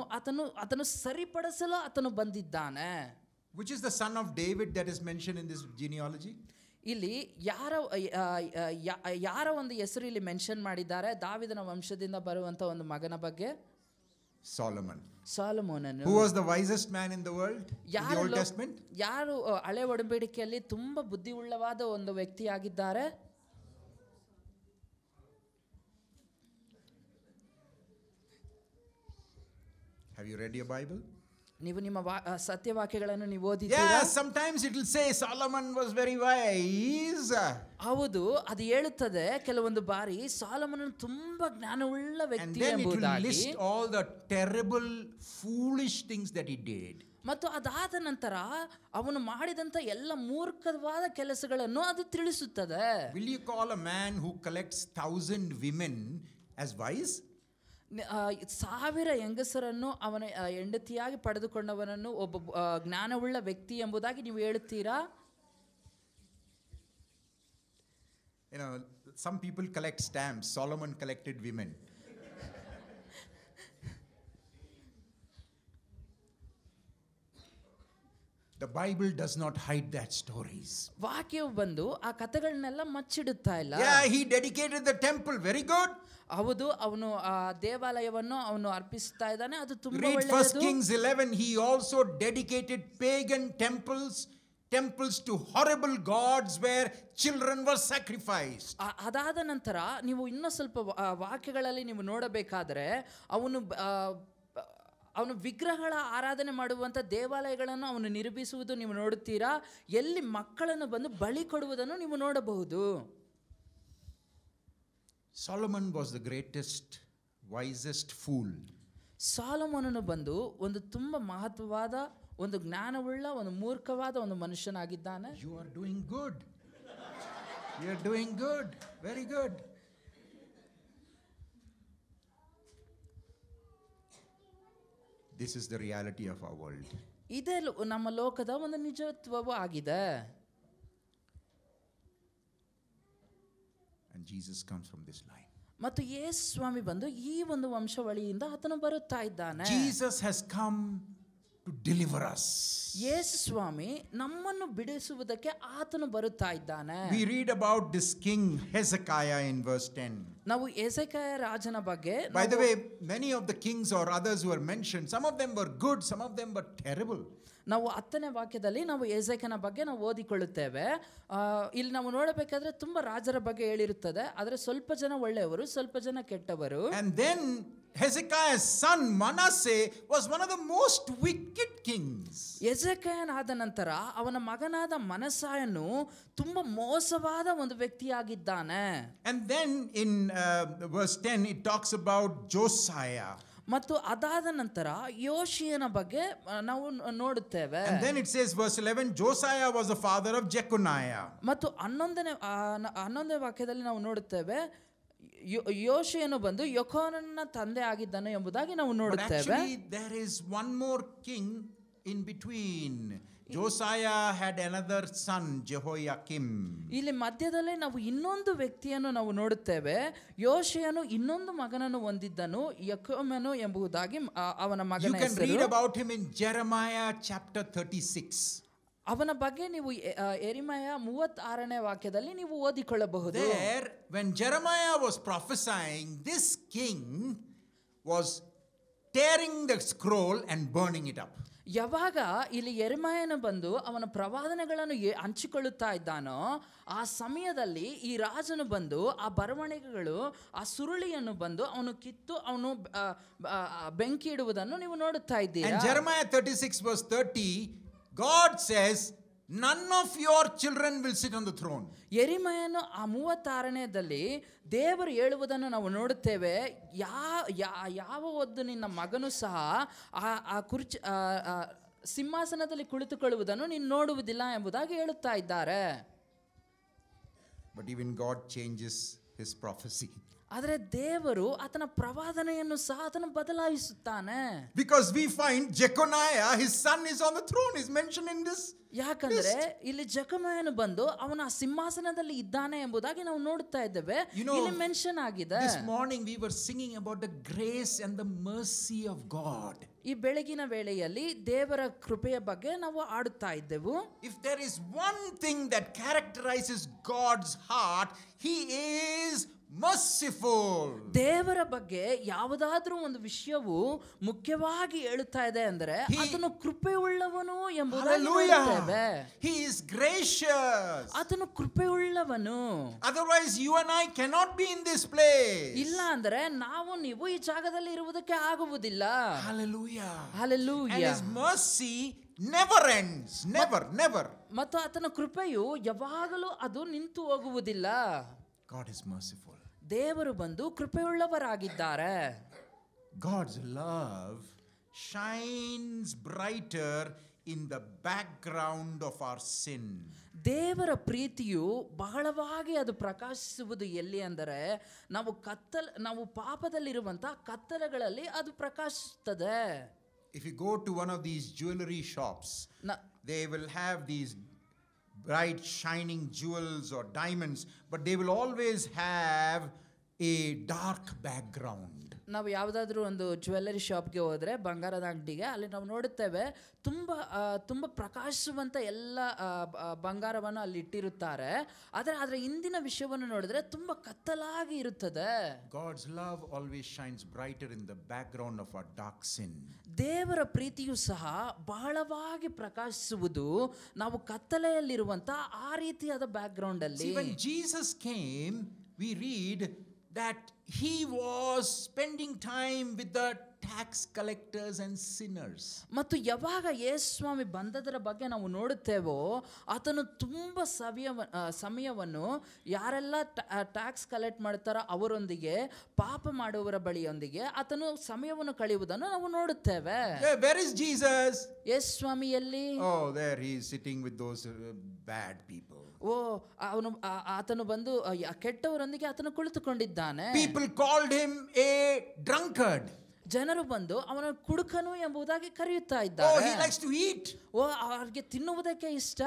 ಆತನು ಸರಿಪಡಿಸಲು ಆತನು ಬಂದಿದ್ದಾನೆ. Which is the son of David that is mentioned in this genealogy? ಇಲ್ಲಿ ಯಾರ ಒಂದು ಹೆಸರು ಇಲ್ಲಿ ಮೆನ್ಷನ್ ಮಾಡಿದ್ದಾರೆ? ದಾವಿದನ ವಂಶದಿಂದ ಬರುವಂತ ಒಂದು ಮಗನ ಬಗ್ಗೆ. Solomon. ಸಾಲಮೋನನು. Who was the wisest man in the world in the Old Testament? ಯಾರು ಹಳೆ ಒಡಂಬಡಿಕೆಯಲ್ಲಿ ತುಂಬಾ ಬುದ್ಧಿವುಳ್ಳವಾದ ಒಂದು ವ್ಯಕ್ತಿಯಾಗಿದ್ದಾರೆ? Have you read your Bible? ನೀವು ನಿಮ್ಮ ಸತ್ಯವಾಕ್ಯಗಳನ್ನು ನೀವು ಓದಿದ್ದೀರಾ? Yeah, sometimes it will say Solomon was very wise. ಹೌದು, ಅದು ಹೇಳುತ್ತದೆ ಕೆಲವೊಂದು ಬಾರಿ ಸಾಲಮೋನನು ತುಂಬಾ ಜ್ಞಾನವುಳ್ಳ ವ್ಯಕ್ತಿ ಎಂಬುದಾಗಿ. And then it will list all the terrible foolish things that he did. ಮತ್ತು ಅದಾದ ನಂತರ ಅವನು ಮಾಡಿದಂತ ಎಲ್ಲ ಮೂರ್ಖವಾದ ಕೆಲಸಗಳನ್ನು ಅದು ತಿಳಿಸುತ್ತದೆ. Will you call a man who collects 1,000 women as wise? 1000 ಹೆಂಗಸರನ್ನು ಅವನ ಹೆಂಡತಿಯಾಗಿ ಪಡೆದುಕೊಂಡವನನ್ನು ಒಬ್ಬ ಜ್ಞಾನವುಳ್ಳ ವ್ಯಕ್ತಿ ಎಂಬುದಾಗಿ ನೀವು ಹೇಳುತ್ತೀರಾ? You know, some people collect stamps. Solomon collected women. The Bible does not hide that stories. ವಾಕ್ಯವು ಬಂದು ಆ ಕಥೆಗಳನ್ನೆಲ್ಲ ಮಚ್ಚಿಡುತ್ತಾ ಇಲ್ಲ. Yeah, he dedicated the temple. Very good. ಹೌದು, ಅವನು ಆ ದೇವಾಲಯವನ್ನು ಅವನು ಅರ್ಪಿಸ್ತಾ ಇದ್ದಾನೆ, ಅದು ತುಂಬಾ Read 1 ಒಳ್ಳೆಯದು. Kings 11. He also dedicated pagan temples to horrible gods where children were sacrificed. ಅದಾದ ನಂತರ ನೀವು ಇನ್ನೂ ಸ್ವಲ್ಪ ವಾಕ್ಯಗಳಲ್ಲಿ ನೀವು ನೋಡಬೇಕಾದ್ರೆ ಅವನು ವಿಗ್ರಹಗಳ ಆರಾಧನೆ ಮಾಡುವಂಥ ದೇವಾಲಯಗಳನ್ನು ಅವನು ನಿರ್ಮಿಸುವುದು ನೀವು ನೋಡುತ್ತೀರಾ. ಎಲ್ಲಿ ಮಕ್ಕಳನ್ನು ಬಂದು ಬಲಿ ಕೊಡುವುದನ್ನು ನೀವು ನೋಡಬಹುದು. Solomon was the greatest, wisest fool. ಸಾಲೊಮೋನನು ಬಂದು ಒಂದು ತುಂಬ ಮಹತ್ವವಾದ, ಒಂದು ಜ್ಞಾನವುಳ್ಳ, ಒಂದು ಮೂರ್ಖವಾದ ಒಂದು ಮನುಷ್ಯನಾಗಿದ್ದಾನೆ. You are doing good. You are doing good. Very good. This is the reality of our world. ಇದೇ ನಮ್ಮ ಲೋಕದ ಒಂದು ನಿಜತ್ವವೂ ಆಗಿದೆ. And Jesus comes from this line. ಮತ್ತು ಯೇಸು ಸ್ವಾಮಿ ಬಂದು ಈ ಒಂದು ವಂಶಾವಳಿಯಿಂದ ಆತನು ಬರುತ್ತಾ ಇದ್ದಾನೆ. Jesus has come to deliver us. ಯೇಸು ಸ್ವಾಮಿ ನಮ್ಮನ್ನು ಬಿಡಿಸುವುದಕ್ಕೆ ಆತನು ಬರುತ್ತಾ ಇದ್ದಾನೆ. We read about this king Hezekiah in verse 10. ನಾವು ಎಸೆಕಿಯ ರಾಜನ ಬಗ್ಗೆ, By the way, many of the kings or others who were mentioned, some of them were good, some of them were terrible. ನಾವು 10ನೇ ವಾಕ್ಯದಲ್ಲಿ ನಾವು ಎಸೆಕನ ಬಗ್ಗೆ ನಾವು ಓದಿಕೊಳ್ಳುತ್ತೇವೆ. ಇಲ್ಲಿ ನಾವು ನೋಡಬೇಕಾದ್ರೆ ತುಂಬಾ ರಾಜರ ಬಗ್ಗೆ ಹೇಳಿರುತ್ತದೆ, ಆದರೆ ಸ್ವಲ್ಪ ಜನ ಒಳ್ಳೆಯವರು, ಸ್ವಲ್ಪ ಜನ ಕೆಟ್ಟವರು. And then Hezekiah's son Manasseh was one of the most wicked kings. ಎಸೆಕಯನಾದ ನಂತರ ಅವನ ಮಗನಾದ ಮನಸ್ಸಾಯನು ತುಂಬಾ ಮೋಸವಾದ ಒಂದು ವ್ಯಕ್ತಿಯಾಗಿದ್ದಾನೆ. And then in verse 10 it talks about Josiah. ಮತ್ತು ಅದಾದ ನಂತರ ಯೋಷಿಯನ ಬಗ್ಗೆ ನಾವು ನೋಡುತ್ತೇವೆ. And then it says verse 11 Josiah was the father of Jeconiah. ಮತ್ತು 11ನೇ ವಾಕ್ಯದಲ್ಲಿ ನಾವು ನೋಡುತ್ತೇವೆ ಯೋಷಿಯನು ಬಂದು ಯೆಕೋನನ ತಂದೆ ಆಗಿದ್ದನು ಎಂಬುದಾಗಿ ನಾವು ನೋಡುತ್ತೇವೆ. But actually there is one more king in between. Josiah had another son, Jehoiakim. ಇಲ್ಲಿ ಮಧ್ಯದಲ್ಲಿ ನಾವು ಇನ್ನೊಂದು ವ್ಯಕ್ತಿಯನ್ನು ನಾವು ನೋಡುತ್ತೇವೆ. ಯೋಷಿಯನು ಇನ್ನೊಂದು ಮಗನನ್ನು ಹೊಂದಿದ್ದನು, ಯೆಕೋಮನು ಎಂಬುದಾಗಿ ಅವನ ಮಗನ ಹೆಸರು. You can read about him in Jeremiah chapter 36. ಅವನ ಬಗ್ಗೆ ನೀವು ಯೆರೆಮೀಯ 36ನೇ ವಾಕ್ಯದಲ್ಲಿ ನೀವು ಓದಿಕೊಳ್ಳಬಹುದು. There when Jeremiah was prophesying, this king was tearing the scroll and burning it up. ಯಾವಾಗ ಇಲ್ಲಿ ಯೆರೆಮೀಯನು ಬಂದು ಅವನ ಪ್ರವಾದನೆಗಳನ್ನು ಹಂಚಿಕೊಳ್ಳುತ್ತಾ ಇದ್ದಾನೋ ಆ ಸಮಯದಲ್ಲಿ ಈ ರಾಜನು ಬಂದು ಆ ಬರವಣಿಗೆಗಳು ಆ ಸುರುಳಿಯನ್ನು ಬಂದು ಅವನು ಕಿತ್ತು ಅವನು ಬೆಂಕಿ ಇಡುವುದನ್ನು ನೀವು ನೋಡುತ್ತಾ ಇದ್ದೀರಾ. And Jeremiah 36 verse 30 God says none of your children will sit on the throne. ಯೆರೆಮೀಯನು ಆ 36ನೇದಲ್ಲಿ ದೇವರು ಹೇಳುವುದನ್ನು ನಾವು ನೋಡುತ್ತೇವೆ, ಯಾವ ಒದ್ದು ನಿನ್ನ ಮಗನು ಸಹ ಆ ಕುರ್ಚಿ ಸಿಂಹಾಸನದಲ್ಲಿ ಕುಳಿತುಕೊಳ್ಳುವುದನ್ನು ನೀನು ನೋಡುವುದಿಲ್ಲ ಎಂಬುದಾಗಿ ಹೇಳುತ್ತಾ ಇದ್ದಾರೆ. But even God changes his prophecy. ಆದರೆ ದೇವರು ಆತನ ಪ್ರವಾದನೆಯನ್ನು ಸಹ ಆತನು ಬದಲಾಯಿಸುತ್ತಾನೆ. Because we find Jeconiah, his son, is on the throne, is mentioned in this. ಯಾಕಂದ್ರೆ ಇಲ್ಲಿ ಜೆಕಮಯನು ಬಂದು ಅವನ ಸಿಂಹಾಸನದಲ್ಲಿ ಇದ್ದಾನೆ ಎಂಬುದಾಗಿ ನಾವು ನೋಡುತ್ತಾ ಇದ್ದೇವೆ. ಇಲ್ಲಿ ಮೆನ್ಷನ್ ಆಗಿದೆ. This morning we were singing about the grace and the mercy of God. ಈ ಬೆಳಗಿನ ವೇಳೆಯಲ್ಲಿ ದೇವರ ಕೃಪೆಯ ಬಗ್ಗೆ ನಾವು ಆಡುತ್ತಾ ಇದ್ದೆವು. If there is one thing that characterizes God's heart, he is merciful. ದೇವರ ಬಗ್ಗೆ ಯಾವುದಾದ್ರೂ ಒಂದು ವಿಷಯವು ಮುಖ್ಯವಾಗಿ ಹೇಳುತ್ತಾ ಇದೆ ಅಂದರೆ ಆತನು ಕೃಪೆಯುಳ್ಳವನು ಎಂಬುದಾಗಿ ನೋಡುತ್ತೇವೆ. He is gracious. ಆತನು ಕೃಪೆಯುಳ್ಳವನು. Otherwise you and I cannot be in this place. ಇಲ್ಲ ಅಂದರೆ ನಾವು ನೀವು ಈ ಜಾಗದಲ್ಲಿ ಇರುವುದಕ್ಕೆ ಆಗುವುದಿಲ್ಲ. Hallelujah. Hallelujah. And his mercy never ends. Never. ಮತ್ತು ಆತನ ಕೃಪೆಯು ಯಾವಾಗಲೂ ಅದು ನಿಂತು ಹೋಗುವುದಿಲ್ಲ. God is merciful. ದೇವರು ಬಂದು ಕೃಪೆಯುಳ್ಳವರಾಗಿದ್ದಾರೆ. God's love shines brighter in the background of our sin. ದೇವರ ಪ್ರೀತಿಯು ಬಹಳವಾಗಿ ಅದು ಪ್ರಕಾಶಿಸುವುದು ಎಲ್ಲಿ ಅಂದರೆ ನಾವು ಪಾಪದಲ್ಲಿರುವಂತಹ ಕತ್ತಲೆಗಳಲ್ಲಿ ಅದು ಪ್ರಕಾಶಿಸುತ್ತದೆ. If you go to one of these jewelry shops, they will have these bright shining jewels or diamonds, but they will always have a dark background. ನಾವು ಯಾವುದಾದ್ರೂ ಒಂದು ಜ್ಯುವೆಲ್ಲರಿ ಶಾಪ್ಗೆ ಹೋದರೆ, ಬಂಗಾರದ ಅಂಗಡಿಗೆ, ಅಲ್ಲಿ ನಾವು ನೋಡುತ್ತೇವೆ ತುಂಬ ಪ್ರಕಾಶವಂತ ಎಲ್ಲ ಬಂಗಾರವನ್ನು ಅಲ್ಲಿ ಇಟ್ಟಿರುತ್ತಾರೆ. ಆದರೆ ಅದರ ಹಿಂದಿನ ವಿಷಯವನ್ನು ನೋಡಿದ್ರೆ ತುಂಬ ಕತ್ತಲಾಗಿ ಇರುತ್ತದೆ. God's love always shines brighter in the background of our dark sin. ದೇವರ ಪ್ರೀತಿಯು ಸಹ ಬಹಳವಾಗಿ ಪ್ರಕಾಶಿಸುವುದು ನಾವು ಕತ್ತಲೆಯಲ್ಲಿರುವಂತ ಆ ರೀತಿಯಾದ ಬ್ಯಾಕ್ಗ್ರೌಂಡ್ ಅಲ್ಲಿ. See, when Jesus came, we read that he was spending time with the tax collectors and sinners. ಮತ್ತು ಯಾವಾಗ ಯೇಸು ಸ್ವಾಮಿ ಬಂದದರ ಬಗ್ಗೆ ನಾವು ನೋಡುತ್ತೇವೋ, ಆತನು ತುಂಬ ಸಮಯವನ್ನು ಯಾರೆಲ್ಲ ಟ್ಯಾಕ್ಸ್ ಕಲೆಕ್ಟ್ ಮಾಡ್ತಾರೋ ಅವರೊಂದಿಗೆ, ಪಾಪ ಮಾಡುವವರ ಬಳಿಯೊಂದಿಗೆ ಆತನು ಸಮಯವನ್ನು ಕಳೆಯುವುದನ್ನು ನಾವು ನೋಡುತ್ತೇವೆ. Where is Jesus? ಯೇಸು ಸ್ವಾಮಿ ಎಲ್ಲಿ? Oh, there he is sitting with those bad people. ಆತನು ಬಂದು ಕೆಟ್ಟವರೊಂದಿಗೆ ಆತನು ಕುಳಿತುಕೊಂಡಿದ್ದಾನೆ. People called him a drunkard. ಜನರು ಬಂದು ಅವನ ಕುಡುಕನು ಎಂಬುದಾಗಿ ಕರೆಯುತ್ತಾ ಇದ್ದಾರೆ. Oh, he likes to eat. ಅವರಿಗೆ ತಿನ್ನುವುದಕ್ಕೆ ಇಷ್ಟ.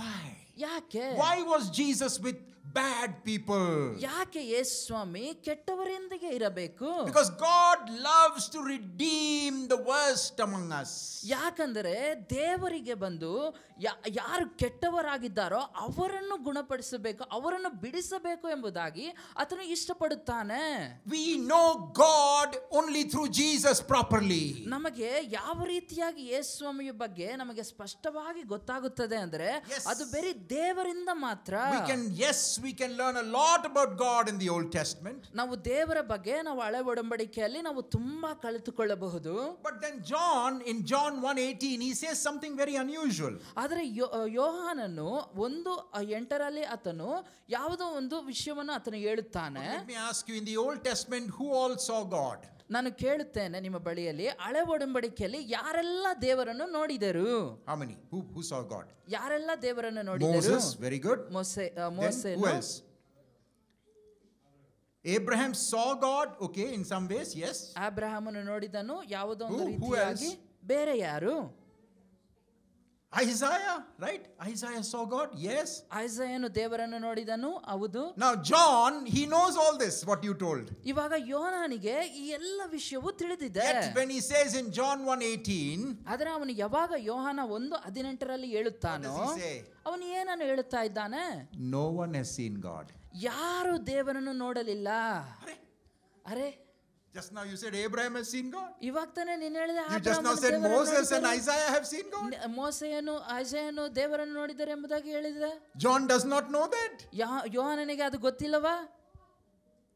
Why? ಯಾಕೆ? Why was Jesus with bad people? ಯಾಕೆ ಯೇಸು ಸ್ವಾಮಿ ಕೆಟ್ಟವರೊಂದಿಗೆ ಇರಬೇಕು? Because God loves to redeem the worst among us. ಯಾಕಂದರೆ ದೇವರಿಗೆ ಬಂದು ಯಾರು ಕೆಟ್ಟವರಾಗಿದ್ದಾರೋ ಅವರನ್ನು ಗುಣಪಡಿಸಬೇಕು, ಅವರನ್ನು ಬಿಡಿಸಬೇಕು ಎಂಬುದಾಗಿ ಆತನು ಇಷ್ಟಪಡುತ್ತಾನೆ. We know God only through Jesus properly. ನಮಗೆ ಯಾವ ರೀತಿಯಾಗಿ ಯೇಸು ಸ್ವಾಮಿಯ ಬಗ್ಗೆ ನಮಗೆ ಸ್ಪಷ್ಟವಾಗಿ ಗೊತ್ತಾಗುತ್ತದೆ ಅಂದ್ರೆ ಅದು ಬರೀ ದೇವರಿಂದ ಮಾತ್ರ. We can learn a lot about God in the Old Testament. ನಾವು ದೇವರ ಬಗ್ಗೆ ನಾವು ಹಳೆ ಒಡಂಬಡಿಕೆಯಲ್ಲಿ ನಾವು ತುಂಬಾ ಕಲಿತುಕೊಳ್ಳಬಹುದು. But then in John 1:18 he says something very unusual. ಆದರೆ ಯೋಹಾನನು 1:8 ಆತನು ಯಾವುದೋ ಒಂದು ವಿಷಯವನ್ನು ಆತನು ಹೇಳುತ್ತಾನೆ. Let me ask you, in the Old Testament who all saw God? ನಾನು ಕೇಳುತ್ತೇನೆ ನಿಮ್ಮ ಬಳಿಯಲ್ಲಿ, ಹಳೆ ಒಡಂಬಡಿಕೆಯಲ್ಲಿ ಯಾರೆಲ್ಲ ದೇವರನ್ನು ನೋಡಿದರು? How many? Who saw God? ಯಾರೆಲ್ಲ ದೇವರನ್ನು ನೋಡಿದರು? Moses, very good. ಮೋಸೆ. Who else? Abraham saw God, okay, in some ways, yes. ಅಬ್ರಹಾಮನು ನೋಡಿದನು ಯಾವುದೋ ಒಂದು Who ರೀತಿಯಾಗಿ. ಬೇರೆ ಯಾರು? Isaiah, right? Isaiah saw God, yes. ಐಸಾಯನು ದೇವರನ್ನು ನೋಡಿದನು, ಹೌದು. Now John, he knows all this, what you told. ಇವಾಗ ಯೋಹಾನನಿಗೆ ಈ ಎಲ್ಲ ವಿಷಯವೂ ತಿಳಿದಿದೆ. Yet when he says in John 1:18, ಆದರೆ ಅವನು ಯಾವಾಗ ಯೋಹಾನ 1:18 ಹೇಳುತ್ತಾನೋ, ಅವನು ಏನನ್ನು ಹೇಳುತ್ತಾ ಇದ್ದಾನೆ? No one has seen God. ಯಾರು ದೇವರನ್ನು ನೋಡಲಿಲ್ಲ. ಅರೆ, just now you said Abraham has seen God. ಇವಾಗ ತಾನೇ ನೀನು ಹೇಳಿದೆ. You just now said Moses and Isaiah have seen God. ಮೋಸೆಯನು ಐಸಾಯನು ದೇವರನ್ನು ನೋಡಿದ್ದಾರೆ ಎಂಬುದಾಗಿ ಹೇಳಿದೆ. John does not know that. ಯೋಹಾನನಿಗೆ ಅದು ಗೊತ್ತಿಲ್ಲವಾ?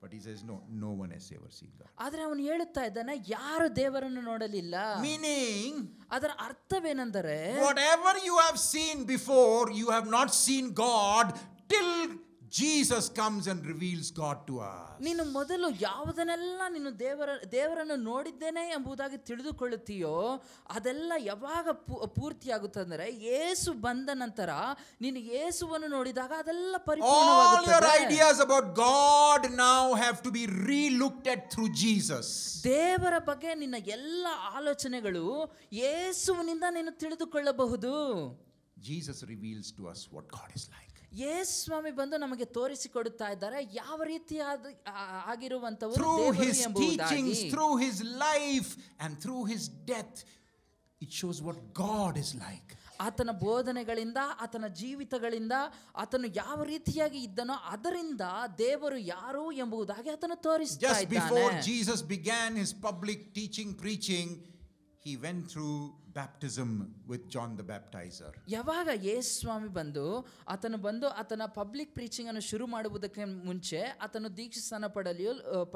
But he says no one has ever seen God. ಆದರೆ ಅವನು ಹೇಳುತ್ತಾ ಇದ್ದಾನೆ ಯಾರು ದೇವರನ್ನು ನೋಡಲಿಲ್ಲ. Meaning, ಅದರ ಅರ್ಥವೇನೆಂದರೆ, whatever you have seen before, you have not seen God till Jesus comes and reveals God to us. ನೀನು ಮೊದಲು ಯಾವುದನ್ನೆಲ್ಲ ನೀನು ದೇವರನ್ನು ನೋಡಿದ್ದೇನೆ ಎಂಬುದಾಗಿ ತಿಳಿದುಕೊಳ್ಳುತ್ತೀಯೋ ಅದೆಲ್ಲ ಯಾವಾಗ ಪೂರ್ತಿಯಾಗುತ್ತಂದ್ರೆ ಯೇಸು ಬಂದ ನಂತರ ನೀನು ಯೇಸುವನ್ನು ನೋಡಿದಾಗ ಅದೆಲ್ಲ ಪರಿಪೂರ್ಣವಾಗುತ್ತದೆ. All your ideas about God now have to be re-looked at through Jesus. ದೇವರ ಬಗ್ಗೆ ನಿನ್ನ ಎಲ್ಲ ಆಲೋಚನೆಗಳು ಯೇಸುವಿನಿಂದ ನೀನು ತಿಳಿದುಕೊಳ್ಳಬಹುದು. Jesus reveals to us what God is like. ಯೇಸು ಸ್ವಾಮಿ ಬಂದು ನಮಗೆ ತೋರಿಸಿಕೊಡುತ್ತಾ ಇದ್ದಾರೆ ಯಾವ ರೀತಿಯಾದ ಆಗಿರುವಂತವರು through his teachings, through his life and through his death, it shows what God is like. ಆತನ ಬೋಧನೆಗಳಿಂದ ಆತನ ಜೀವಿತಗಳಿಂದ ಆತನು ಯಾವ ರೀತಿಯಾಗಿ ಇದ್ದನೋ ಅದರಿಂದ ದೇವರು ಯಾರು ಎಂಬುದಾಗಿ ಆತನು ತೋರಿಸ್ತಾ ಇದ್ದಾನೆ. Just before Jesus began his public teaching preaching, he went through baptism with John the Baptizer. ಯಾವಾಗ ಯೇಸು ಸ್ವಾಮಿ ಬಂದು ಆತನ ಪಬ್ಲಿಕ್ ಪ್ರೀಚಿಂಗ್ ಅನ್ನು ಶುರು ಮಾಡುವುದಕ್ಕೆ ಮುಂಚೆ ಆತನು ದೀಕ್ಷಾಸ್ನಾನ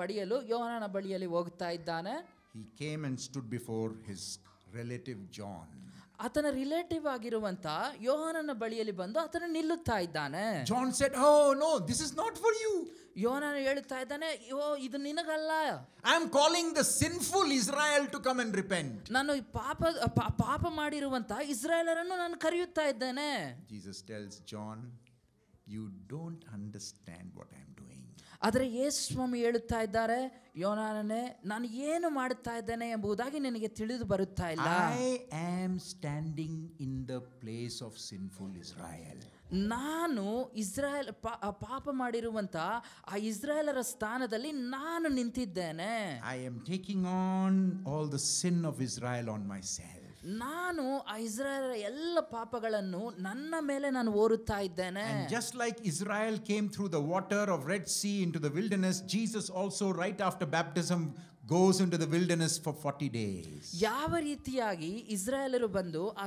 ಪಡೆಯಲು ಯೋಹಾನನ ಬಳಿಯಲ್ಲಿ ಹೋಗ್ತಾ ಇದ್ದಾನೆ. He came and stood before his relative John. ಆತನ ರಿಲೇಟಿವ್ ಆಗಿರುವಂತ ಯೋಹಾನನ ಬಳಿಯಲ್ಲಿ ಬಂದು ಆತನು ನಿಲ್ಲುತ್ತಾ ಇದ್ದಾನೆ. John said, "Oh no, this is not for you." ಯೋಹಾನನು ಹೇಳುತ್ತಾ ಇದ್ದಾನೆ, ಇದು ನಿನಗಲ್ಲ. I am calling the sinful Israel to come and repent. ನಾನು ಪಾಪ ಮಾಡಿರುವಂತ ಇಸ್ರಾಯೇಲರನ್ನು ನಾನು ಕರೆಯುತ್ತಾ ಇದ್ದೇನೆ. Jesus tells John, "You don't understand what I am doing." ಆದರೆ ಯೇಸು ಸ್ವಾಮಿ ಹೇಳುತ್ತಾ ಇದ್ದಾರೆ, ಯೋಹಾನನೇ ನಾನು ಏನು ಮಾಡುತ್ತಾ ಇದ್ದೇನೆ ಎಂಬುದಾಗಿ ನಿನಗೆ ತಿಳಿದು ಬರುತ್ತಾ ಇಲ್ಲ. I am standing in the place of sinful Israel. ನಾನು ಇಸ್ರಾಯೇಲ್ ಪಾಪ ಮಾಡಿರುವಂತ ಆ ಇಸ್ರಾಯೇಲರ ಸ್ಥಾನದಲ್ಲಿ ನಾನು ನಿಂತಿದ್ದೇನೆ. I am taking on all the sin of Israel on myself. ನಾನು ಆ ಇಸ್ರಾಯೇಲರ ಎಲ್ಲ ಪಾಪಗಳನ್ನು ನನ್ನ ಮೇಲೆ ನಾನು ಹೊರುತ್ತಾ ಇದ್ದೇನೆ. And just like Israel came through the water of Red Sea into the wilderness, Jesus also right after baptism goes into the wilderness for 40 days. ಯಾವ ರೀತಿಯಾಗಿ ಇಸ್ರಾಯೇಲರು ಬಂದು ಆ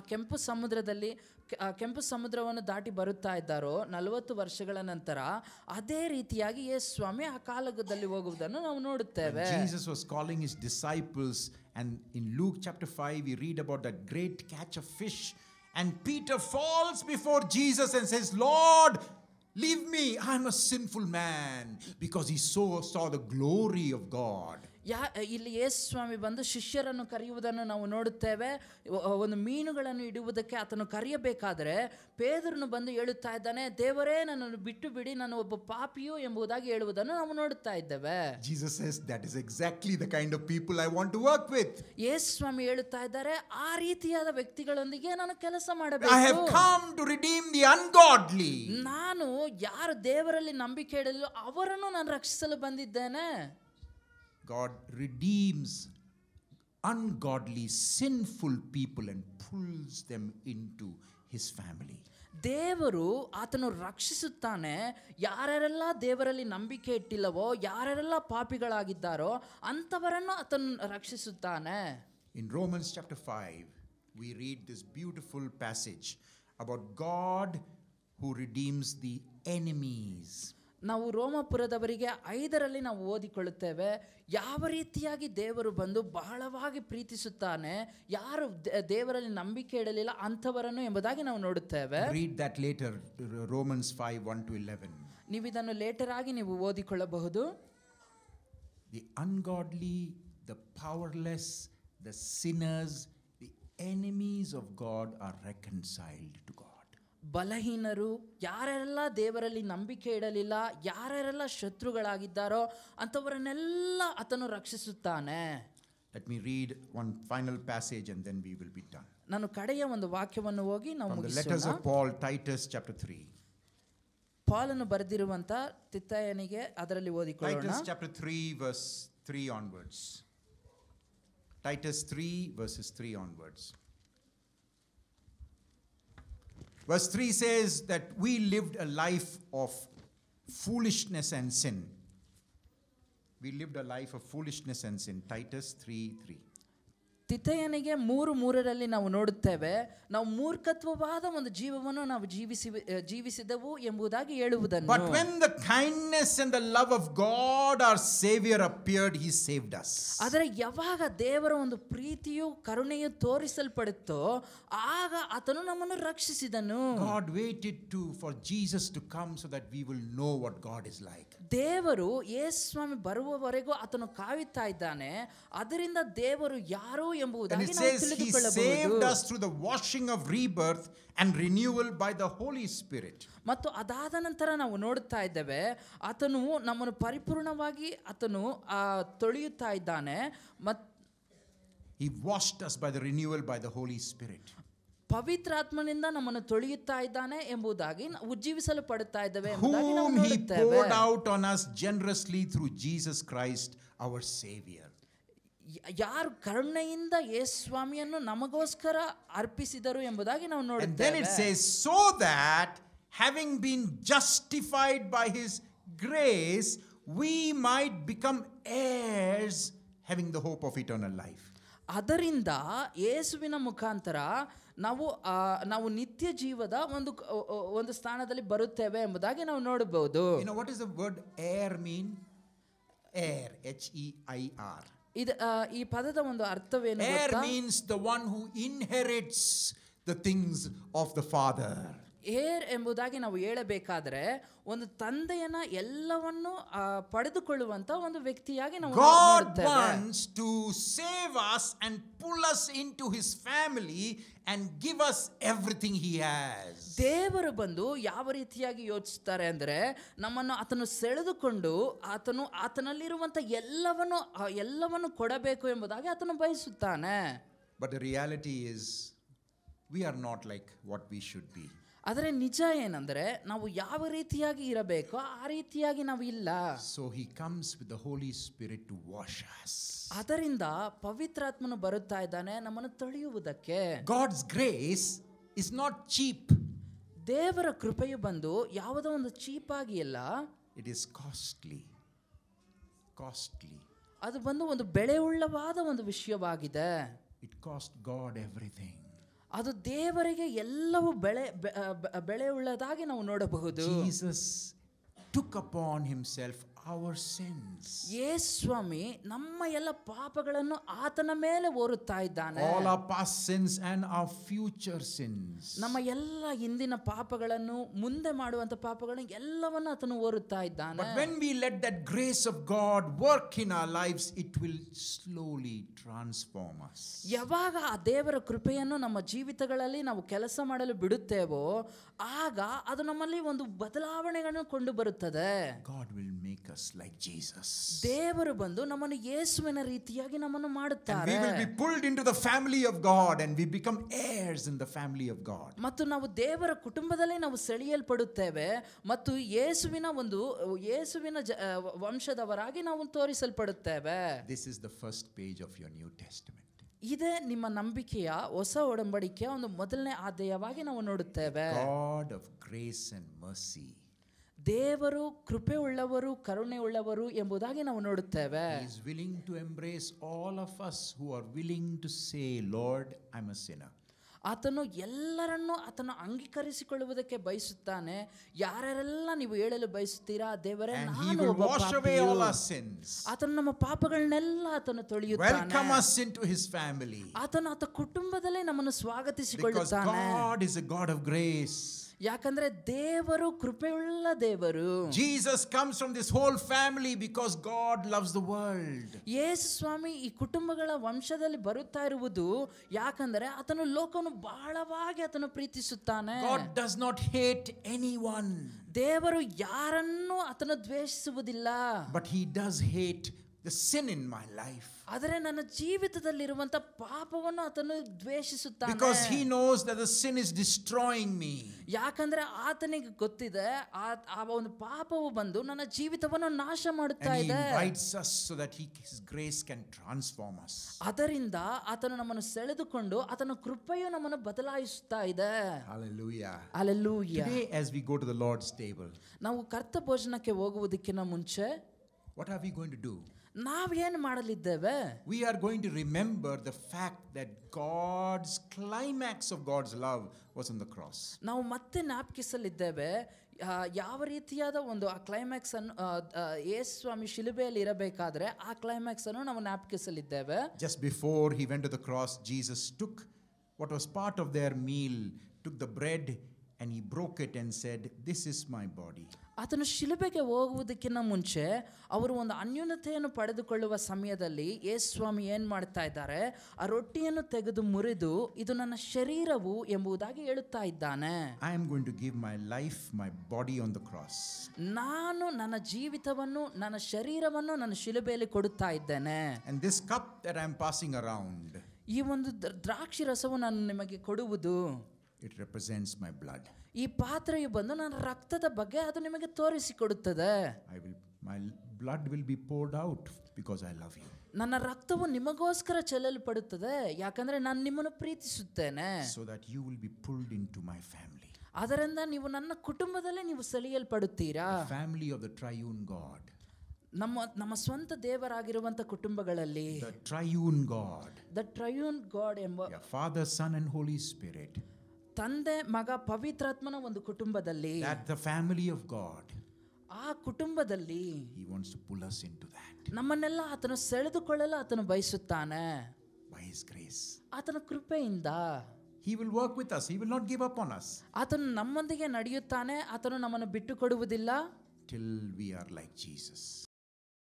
ಕೆಂಪು ಸಮುದ್ರವನ್ನು ದಾಟಿ ಬರುತ್ತಾ ಇದ್ದಾರೋ 40 ವರ್ಷಗಳ ನಂತರ, ಅದೇ ರೀತಿಯಾಗಿ ಯೇಸು ಸ್ವಾಮಿ ಆ ಕಾಲದಲ್ಲಿ ಹೋಗುವುದನ್ನು ನಾವು ನೋಡುತ್ತೇವೆ. Jesus was calling his disciples, and in Luke chapter 5 we read about that great catch of fish, and Peter falls before Jesus and says, Lord, leave me, I'm a sinful man, because he saw the glory of God. ಇಲ್ಲಿ ಯೇಸು ಸ್ವಾಮಿ ಬಂದು ಶಿಷ್ಯರನ್ನು ಕರೆಯುವುದನ್ನು ನಾವು ನೋಡುತ್ತೇವೆ. ಒಂದು ಮೀನುಗಳನ್ನು ಇಡುವುದಕ್ಕೆ ಆತನು ಕರೆಯಬೇಕಾದರೆ ಪೇತ್ರನು ಬಂದು ಹೇಳುತ್ತಾ ಇದ್ದಾನೆ, ದೇವರೇ ನನ್ನನ್ನು ಬಿಟ್ಟು ಬಿಡಿ, ನಾನು ಒಬ್ಬ ಪಾಪಿಯು ಎಂಬುದಾಗಿ ಹೇಳುವುದನ್ನು ನಾವು ನೋಡುತ್ತಾ ಇದ್ದೇವೆ. Jesus says that is exactly the kind of people I want to work with. ಯೇಸು ಸ್ವಾಮಿ ಹೇಳುತ್ತಾ ಇದ್ದಾರೆ, ಆ ರೀತಿಯಾದ ವ್ಯಕ್ತಿಗಳೊಂದಿಗೆ ನಾನು ಕೆಲಸ ಮಾಡಬೇಕು. I have come to redeem the ungodly. ನಾನು ಯಾರು ದೇವರಲ್ಲಿ ನಂಬಿಕೆ ಇಡಲು ಅವರನ್ನು ನಾನು ರಕ್ಷಿಸಲು ಬಂದಿದ್ದೇನೆ. God redeems ungodly, sinful people and pulls them into his family. ದೇವರು ಆತನು ರಕ್ಷಿಸುತ್ತಾನೆ. ಯಾರೆಲ್ಲ ದೇವರಲ್ಲಿ ನಂಬಿಕೆ ಇಟ್ಟಿಲ್ಲವೋ, ಯಾರೆಲ್ಲ ಪಾಪಿಗಳಾಗಿದ್ದಾರೋ ಅಂಥವರನ್ನು ಆತನು ರಕ್ಷಿಸುತ್ತಾನೆ. In Romans chapter 5 we read this beautiful passage about God who redeems the enemies. ನಾವು ರೋಮಪುರದವರಿಗೆ 5ರಲ್ಲಿ ನಾವು ಓದಿಕೊಳ್ಳುತ್ತೇವೆ, ಯಾವ ರೀತಿಯಾಗಿ ದೇವರು ಬಂದು ಬಹಳವಾಗಿ ಪ್ರೀತಿಸುತ್ತಾನೆ, ಯಾರು ದೇವರಲ್ಲಿ ನಂಬಿಕೆ ಇಡಲಿಲ್ಲ ಅಂಥವರನ್ನು ಎಂಬುದಾಗಿ ನಾವು ನೋಡುತ್ತೇವೆ. Read that later, Romans 5:1-11. ನೀವು ಇದನ್ನು ಲೇಟರ್ ಆಗಿ ನೀವು ಓದಿಕೊಳ್ಳಬಹುದು. The ungodly, the powerless, the sinners, the enemies of God are reconciled to God. ಬಲಹೀನರು, ಯಾರೆಲ್ಲ ದೇವರಲ್ಲಿ ನಂಬಿಕೆ ಇಡಲಿಲ್ಲ, ಯಾರೆಲ್ಲ ಶತ್ರುಗಳಾಗಿದ್ದಾರೋ ಅಂಥವರನ್ನೆಲ್ಲ ಆತನು ರಕ್ಷಿಸುತ್ತಾನೆ. Let me read one final passage and then we will be done. ನಾನು ಕಡೆಯ ಒಂದು ವಾಕ್ಯವನ್ನು ಓದಿ ನಾವು From the ಮುಗಿಸೋಣ. letters of Paul, Titus chapter 3. ಪಾಲನು ಬರೆದಿರುವಂತ ತಿತ್ತಯನಿಗೆ ಅದರಲ್ಲಿ ಓದಿಕೊಳ್ಳೋಣ. Titus chapter 3 verse 3 onwards. Titus 3 verses 3 onwards. Verse 3 says that we lived a life of foolishness and sin. We lived a life of foolishness and sin. Titus 3:3. ತಿತ್ತಯನಿಗೆ 3:3ರಲ್ಲಿ ನಾವು ನೋಡುತ್ತೇವೆ, ನಾವು ಮೂರ್ಖತ್ವವಾದ ಒಂದು ಜೀವವನ್ನು ನಾವು ಜೀವಿಸಿದೆವು ಎಂಬುದಾಗಿ ಹೇಳುವುದನ್ನು. But when the kindness and the love of God our Savior appeared, He saved us. ಆದರೆ ಯಾವಾಗ ದೇವರ ಒಂದು ಪ್ರೀತಿಯು ಕರುಣೆಯು ತೋರಿಸಲ್ಪಡುತ್ತೋ ಆಗ ಆತನು ನಮ್ಮನ್ನು ರಕ್ಷಿಸಿದನು. God waited for Jesus to come so that we will know what God is like. ದೇವರು ಯೇಸು ಸ್ವಾಮಿ ಬರುವವರೆಗೂ ಆತನು ಕಾಯುತ್ತಾ ಇದ್ದಾನೆ. ಅದರಿಂದ ದೇವರು ಯಾರು ಎಂಬುದಾಗಿ ನಾವು ತಿಳಿದುಕೊಳ್ಳಬಹುದು. He saved us through the washing of rebirth and renewal by the Holy Spirit. ಮತ್ತು ಅದಾದ ನಂತರ ನಾವು ನೋಡುತ್ತಾ ಇದ್ದೇವೆ, ಆತನು ನಮ್ಮನ್ನು ಪರಿಪೂರ್ಣವಾಗಿ ಆತನು ತೊಳೆಯುತ್ತಾ ಇದ್ದಾನೆ. He washed us by the renewal by the Holy Spirit. ಪವಿತ್ರಾತ್ಮನಿಂದ ನಮ್ಮನ್ನು ತೊಳೆಯುತ್ತಾ ಇದ್ದಾನೆ ಎಂಬುದಾಗಿ ಉಜ್ಜೀವಿಸಲು ಪಡುತ್ತಾ ಇದ್ದೇವೆ ಎಂಬುದಾಗಿ ನಾವು Whom He ನೋಡುತ್ತೇವೆ. poured out on us generously through Jesus Christ our Savior. ಯಾರು ಕರುಣೆಯಿಂದ ಯೇಸು ಸ್ವಾಮಿಯನ್ನು ನಮಗೋಸ್ಕರ ಅರ್ಪಿಸಿದರು ಎಂಬುದಾಗಿ ನಾವು And ನೋಡುತ್ತೇವೆ. then it says, so that having been justified by His grace, we might become heirs, having the hope of eternal life. ಅದರಿಂದ ಯೇಸುವಿನ ಮುಖಾಂತರ ನಾವು ನಿತ್ಯ ಜೀವದ ಒಂದು ಸ್ಥಾನದಲ್ಲಿ ಬರುತ್ತೇವೆ ಎಂಬುದಾಗಿ ನಾವು ನೋಡಬಹುದು. You know what does the word heir mean? Heir, H-E-I-R. ಈ ಪದದ ಒಂದು ಅರ್ಥವೇನು? Heir means the one who inherits the things of the Father. Air ಎಂಬುದಾಗಿ ನಾವು ಹೇಳಬೇಕಾದ್ರೆ ಒಂದು ತಂದೆಯನ್ನ ಎಲ್ಲವನ್ನು ಪಡೆದುಕೊಳ್ಳುವಂತ ಒಂದು ವ್ಯಕ್ತಿಯಾಗಿ ನಾವು God wants to save us and pull us into His family and give us everything He has. ದೇವರು ಬಂದು ಯಾವ ರೀತಿಯಾಗಿ ಯೋಚಿಸುತ್ತಾರೆ ಅಂದ್ರೆ, ನಮ್ಮನ್ನು ಆತನು ಸೆಳೆದುಕೊಂಡು ಆತನಲ್ಲಿರುವಂತ ಎಲ್ಲವನ್ನು ಕೊಡಬೇಕು ಎಂಬುದಾಗಿ ಆತನು ಬಯಸುತ್ತಾನೆ. But the reality is we are not like what we should be. ಆದರೆ ನಿಜ ಏನಂದ್ರೆ ನಾವು ಯಾವ ರೀತಿಯಾಗಿ ಇರಬೇಕೋ ಆ ರೀತಿಯಾಗಿ ನಾವು ಇಲ್ಲ. So he comes with the Holy Spirit to wash us. ಅದರಿಂದ ಪವಿತ್ರಾತ್ಮನು ಬರುತ್ತಾ ಇದ್ದಾನೆ ನಮ್ಮನ್ನು ತೊಳೆಯುವುದಕ್ಕೆ. God's grace is not cheap. ದೇವರ ಕೃಪೆಯು ಬಂದು ಯಾವುದೋ ಒಂದು ಚೀಪ್ ಆಗಿ ಇಲ್ಲ. It is costly. ಅದು ಬಂದು ಒಂದು ಬೆಲೆಯುಳ್ಳವಾದ ಒಂದು ವಿಷಯವಾಗಿದೆ. It cost God everything. ಅದು ದೇವರಿಗೆ ಎಲ್ಲವೂ ಬೆಲೆಯುಳ್ಳದಾಗಿ ನಾವು ನೋಡಬಹುದು. Jesus took upon himself our sins. ಯೇಸುಸ್ವಾಮಿ ನಮ್ಮ ಎಲ್ಲ ಪಾಪಗಳನ್ನು ಆತನ ಮೇಲೆ ಹೊರುತ್ತಾ ಇದ್ದಾನೆ. All our past sins and our future sins. ನಮ್ಮ ಎಲ್ಲ ಹಿಂದಿನ ಪಾಪಗಳನ್ನು ಮುಂದೆ ಮಾಡುವಂತ ಪಾಪಗಳನ್ನು ಎಲ್ಲವನ್ನು ಆತನು ಹೊರುತ್ತಾ ಇದ್ದಾನೆ. But when we let that grace of God work in our lives, it will slowly transform us. ಯಾವಾಗ ಆ ದೇವರ ಕೃಪೆಯನ್ನು ನಮ್ಮ ಜೀವಿತಗಳಲ್ಲಿ ನಾವು ಕೆಲಸ ಮಾಡಲು ಬಿಡುತ್ತೇವೋ ಆಗ ಅದು ನಮ್ಮಲ್ಲಿ ಒಂದು ಬದಲಾವಣೆಗಳನ್ನು ಕೊಂಡು ಬರುತ್ತದೆ. God will make us like Jesus. ದೇವರು ಬಂದು ನಮ್ಮನ್ನು ಯೇಸುವಿನ ರೀತಿಯಾಗಿ ನಮ್ಮನ್ನು ಮಾಡುತ್ತಾರೆ. And we will be pulled into the family of God and we become heirs in the family of God. ಮತ್ತು ನಾವು ದೇವರ ಕುಟುಂಬದಲ್ಲಿ ನಾವು ಸೆಳೆಯಲ್ಪಡುತ್ತೇವೆ ಮತ್ತು ಯೇಸುವಿನ ವಂಶದವರಾಗಿ ನಾವು ತೋರಿಸಲ್ಪಡುತ್ತೇವೆ. This is the first page of your New Testament. ಇದೇ ನಿಮ್ಮ ನಂಬಿಕೆಯ ಹೊಸ ಒಡಂಬಡಿಕೆಯ ಒಂದು ಮೊದಲನೇ ಅಧ್ಯಾಯವಾಗಿ ನಾವು ನೋಡುತ್ತೇವೆ. God of grace and mercy. ದೇವರು ಕೃಪೆ ಉಳ್ಳವರು ಕರುಣೆ ಉಳ್ಳವರು ಎಂಬುದಾಗಿ ನಾವು ನೋಡುತ್ತೇವೆ. He is willing to embrace all of us who are willing to say, Lord, I'm a sinner. ಆತನು ಎಲ್ಲರನ್ನೂ ಆತನು ಅಂಗೀಕರಿಸಿಕೊಳ್ಳುವುದಕ್ಕೆ ಬಯಸುತ್ತಾನೆ. ಯಾರೆಲ್ಲ ನೀವು ಹೇಳಲು ಬಯಸುತ್ತೀರಾ ದೇವರೇ ನಾನು ಒಬ್ಬ ಪಾಪಿಯು. ಆತನು ನಮ್ಮ ಪಾಪಗಳನ್ನೆಲ್ಲ ಆತನು ತೊಳೆಯುತ್ತಾನೆ. Welcome us into his family. ಆತನು ಆತ ಕುಟುಂಬದಲ್ಲೇ ನಮ್ಮನ್ನು ಸ್ವಾಗತಿಸಿಕೊಳ್ಳುತ್ತಾನೆ. Because God is a God of grace. ಯಾಕಂದ್ರೆ ದೇವರು ಕೃಪೆಯುಳ್ಳ ದೇವರು. Jesus comes from this whole family because God loves the world. ಯೇಸು ಸ್ವಾಮಿ ಈ ಕುಟುಂಬಗಳ ವಂಶದಲ್ಲಿ ಬರುತ್ತಾ ಇರುವುದು ಯಾಕಂದ್ರೆ ಆತನು ಲೋಕವನ್ನು ಬಹಳವಾಗಿ ಆತನು ಪ್ರೀತಿಸುತ್ತಾನೆ. God does not hate anyone. ದೇವರು ಯಾರನ್ನೂ ಆತನು ದ್ವೇಷಿಸುವುದಿಲ್ಲ. But he does hate the sin in my life. ಆದರೆ ನನ್ನ ಜೀವಿತದಲ್ಲಿರುವಂತ ಪಾಪವನ್ನು ಆತನು ದ್ವೇಷಿಸುತ್ತಾನೆ. Because he knows that the sin is destroying me. ಯಾಕಂದ್ರೆ ಆತನಿಗೆ ಗೊತ್ತಿದೆ ಆ ಒಂದು ಪಾಪವು ಬಂದು ನನ್ನ ಜೀವಿತವನ್ನು ನಾಶ ಮಾಡುತ್ತಾ ಇದೆ. And he invites us so that his grace can transform us. ಅದರಿಂದ ಆತನು ನಮ್ಮನ್ನು ಸೆಳೆದುಕೊಂಡು ಆತನ ಕೃಪೆಯು ನಮ್ಮನ್ನು ಬದಲಾಯಿಸುತ್ತಾ ಇದೆ. Hallelujah. Hallelujah. Today as we go to the Lord's table, ನಾವು ಕರ್ತ ಭೋಜನಕ್ಕೆ ಹೋಗುವುದಕ್ಕಿಂತ ಮುಂಚೆ what are we going to do? ನಾವೇನು ಮಾಡಲಿದ್ದೇವೆ? We are going to remember the fact that God's climax of God's love was on the cross. ನಾವು ಮತ್ತೆ ಜ್ಞಾಪಿಸಲಿದ್ದೇವೆ ಯಾವ ರೀತಿಯಾದ ಒಂದು ಆ ಕ್ಲೈಮ್ಯಾಕ್ಸ್ ಅನ್ನು ಯೇಸು ಸ್ವಾಮಿ ಶಿಲುಬೆಯಲ್ಲಿ ಇರಬೇಕಾದ್ರೆ ಆ ಕ್ಲೈಮ್ಯಾಕ್ಸ್ ಅನ್ನು ನಾವು ಜ್ಞಾಪಿಸಲಿದ್ದೇವೆ. Just before he went to the cross, Jesus took what was part of their meal, took the bread and he broke it and said, this is my body. ಆತನು ಶಿಲುಬೆಗೆ ಹೋಗುವುದಕ್ಕಿಂತ ಮುಂಚೆ ಅವರು ಒಂದು ಅನ್ಯೂನತೆಯನ್ನು ಪಡೆದುಕೊಳ್ಳುವ ಸಮಯದಲ್ಲಿ ಯೇಸು ಸ್ವಾಮಿ ಏನು ಮಾಡ್ತಾ ಇದ್ದಾರೆ, ಆ ರೊಟ್ಟಿಯನ್ನು ತೆಗೆದು ಮುರಿದು ಇದು ನನ್ನ ಶರೀರವು ಎಂಬುದಾಗಿ ಹೇಳುತ್ತಾ ಇದ್ದಾನೆ. I am going to give my life, my body on the cross. ನಾನು ನನ್ನ ಜೀವಿತವನ್ನು ನನ್ನ ಶರೀರವನ್ನು ನನ್ನ ಶಿಲುಬೆಯಲ್ಲಿ ಕೊಡುತ್ತಾ ಇದ್ದೇನೆ. And this cup that I am passing around, ಈ ಒಂದು ದ್ರಾಕ್ಷಿ ರಸವು ನಾನು ನಿಮಗೆ ಕೊಡುವುದು, it represents my blood. ಈ ಪಾತ್ರೆಯು ಬಂದು ನನ್ನ ರಕ್ತದ ಬಗ್ಗೆ ಅದು ನಿಮಗೆ ತೋರಿಸಿಕೊಡುತ್ತದೆ. My blood will be poured out because I love you. ನನ್ನ ರಕ್ತವು ನಿಮಗೋಸ್ಕರ ಚೆಲ್ಲಲ್ಪಡುತ್ತದೆ ಯಾಕಂದ್ರೆ ನಾನು ನಿಮ್ಮನ್ನು ಪ್ರೀತಿಸುತ್ತೇನೆ. So that you will be pulled into my family. ಅದರಿಂದ ನೀವು ನನ್ನ ಕುಟುಂಬದಲ್ಲಿ ನೀವು ಸೆಳೆಯಲ್ಪಡುತ್ತೀರಾ. The family of the triune God. ನಮ್ಮ ಸ್ವಂತ ದೇವರಾಗಿರುವಂತ ಕುಟುಂಬಗಳಲ್ಲಿ The triune God. The triune God ಎಂಬ Father, Son and Holy Spirit. ತಂದೆ ಮಗ ಪವಿತ್ರಾತ್ಮನ ಒಂದು ಕುಟುಂಬದಲ್ಲಿ, that the family of God, ಆ ಕುಟುಂಬದಲ್ಲಿ he wants to pull us into that ನಮ್ಮನ್ನೆಲ್ಲ ಆತನು ಸೆಳೆದುಕೊಳ್ಳಲು ಆತನು ಬಯಸುತ್ತಾನೆ. by his grace. ಆತನ ಕೃಪೆಯಿಂದ he will work with us. He will not give up on us ಆತನು ನಮ್ಮೊಂದಿಗೆ ನಡೆಯುತ್ತಾನೆ. ಆತನು ನಮ್ಮನ್ನು ಬಿಟ್ಟು ಕೊಡುವುದಿಲ್ಲ till we are like Jesus.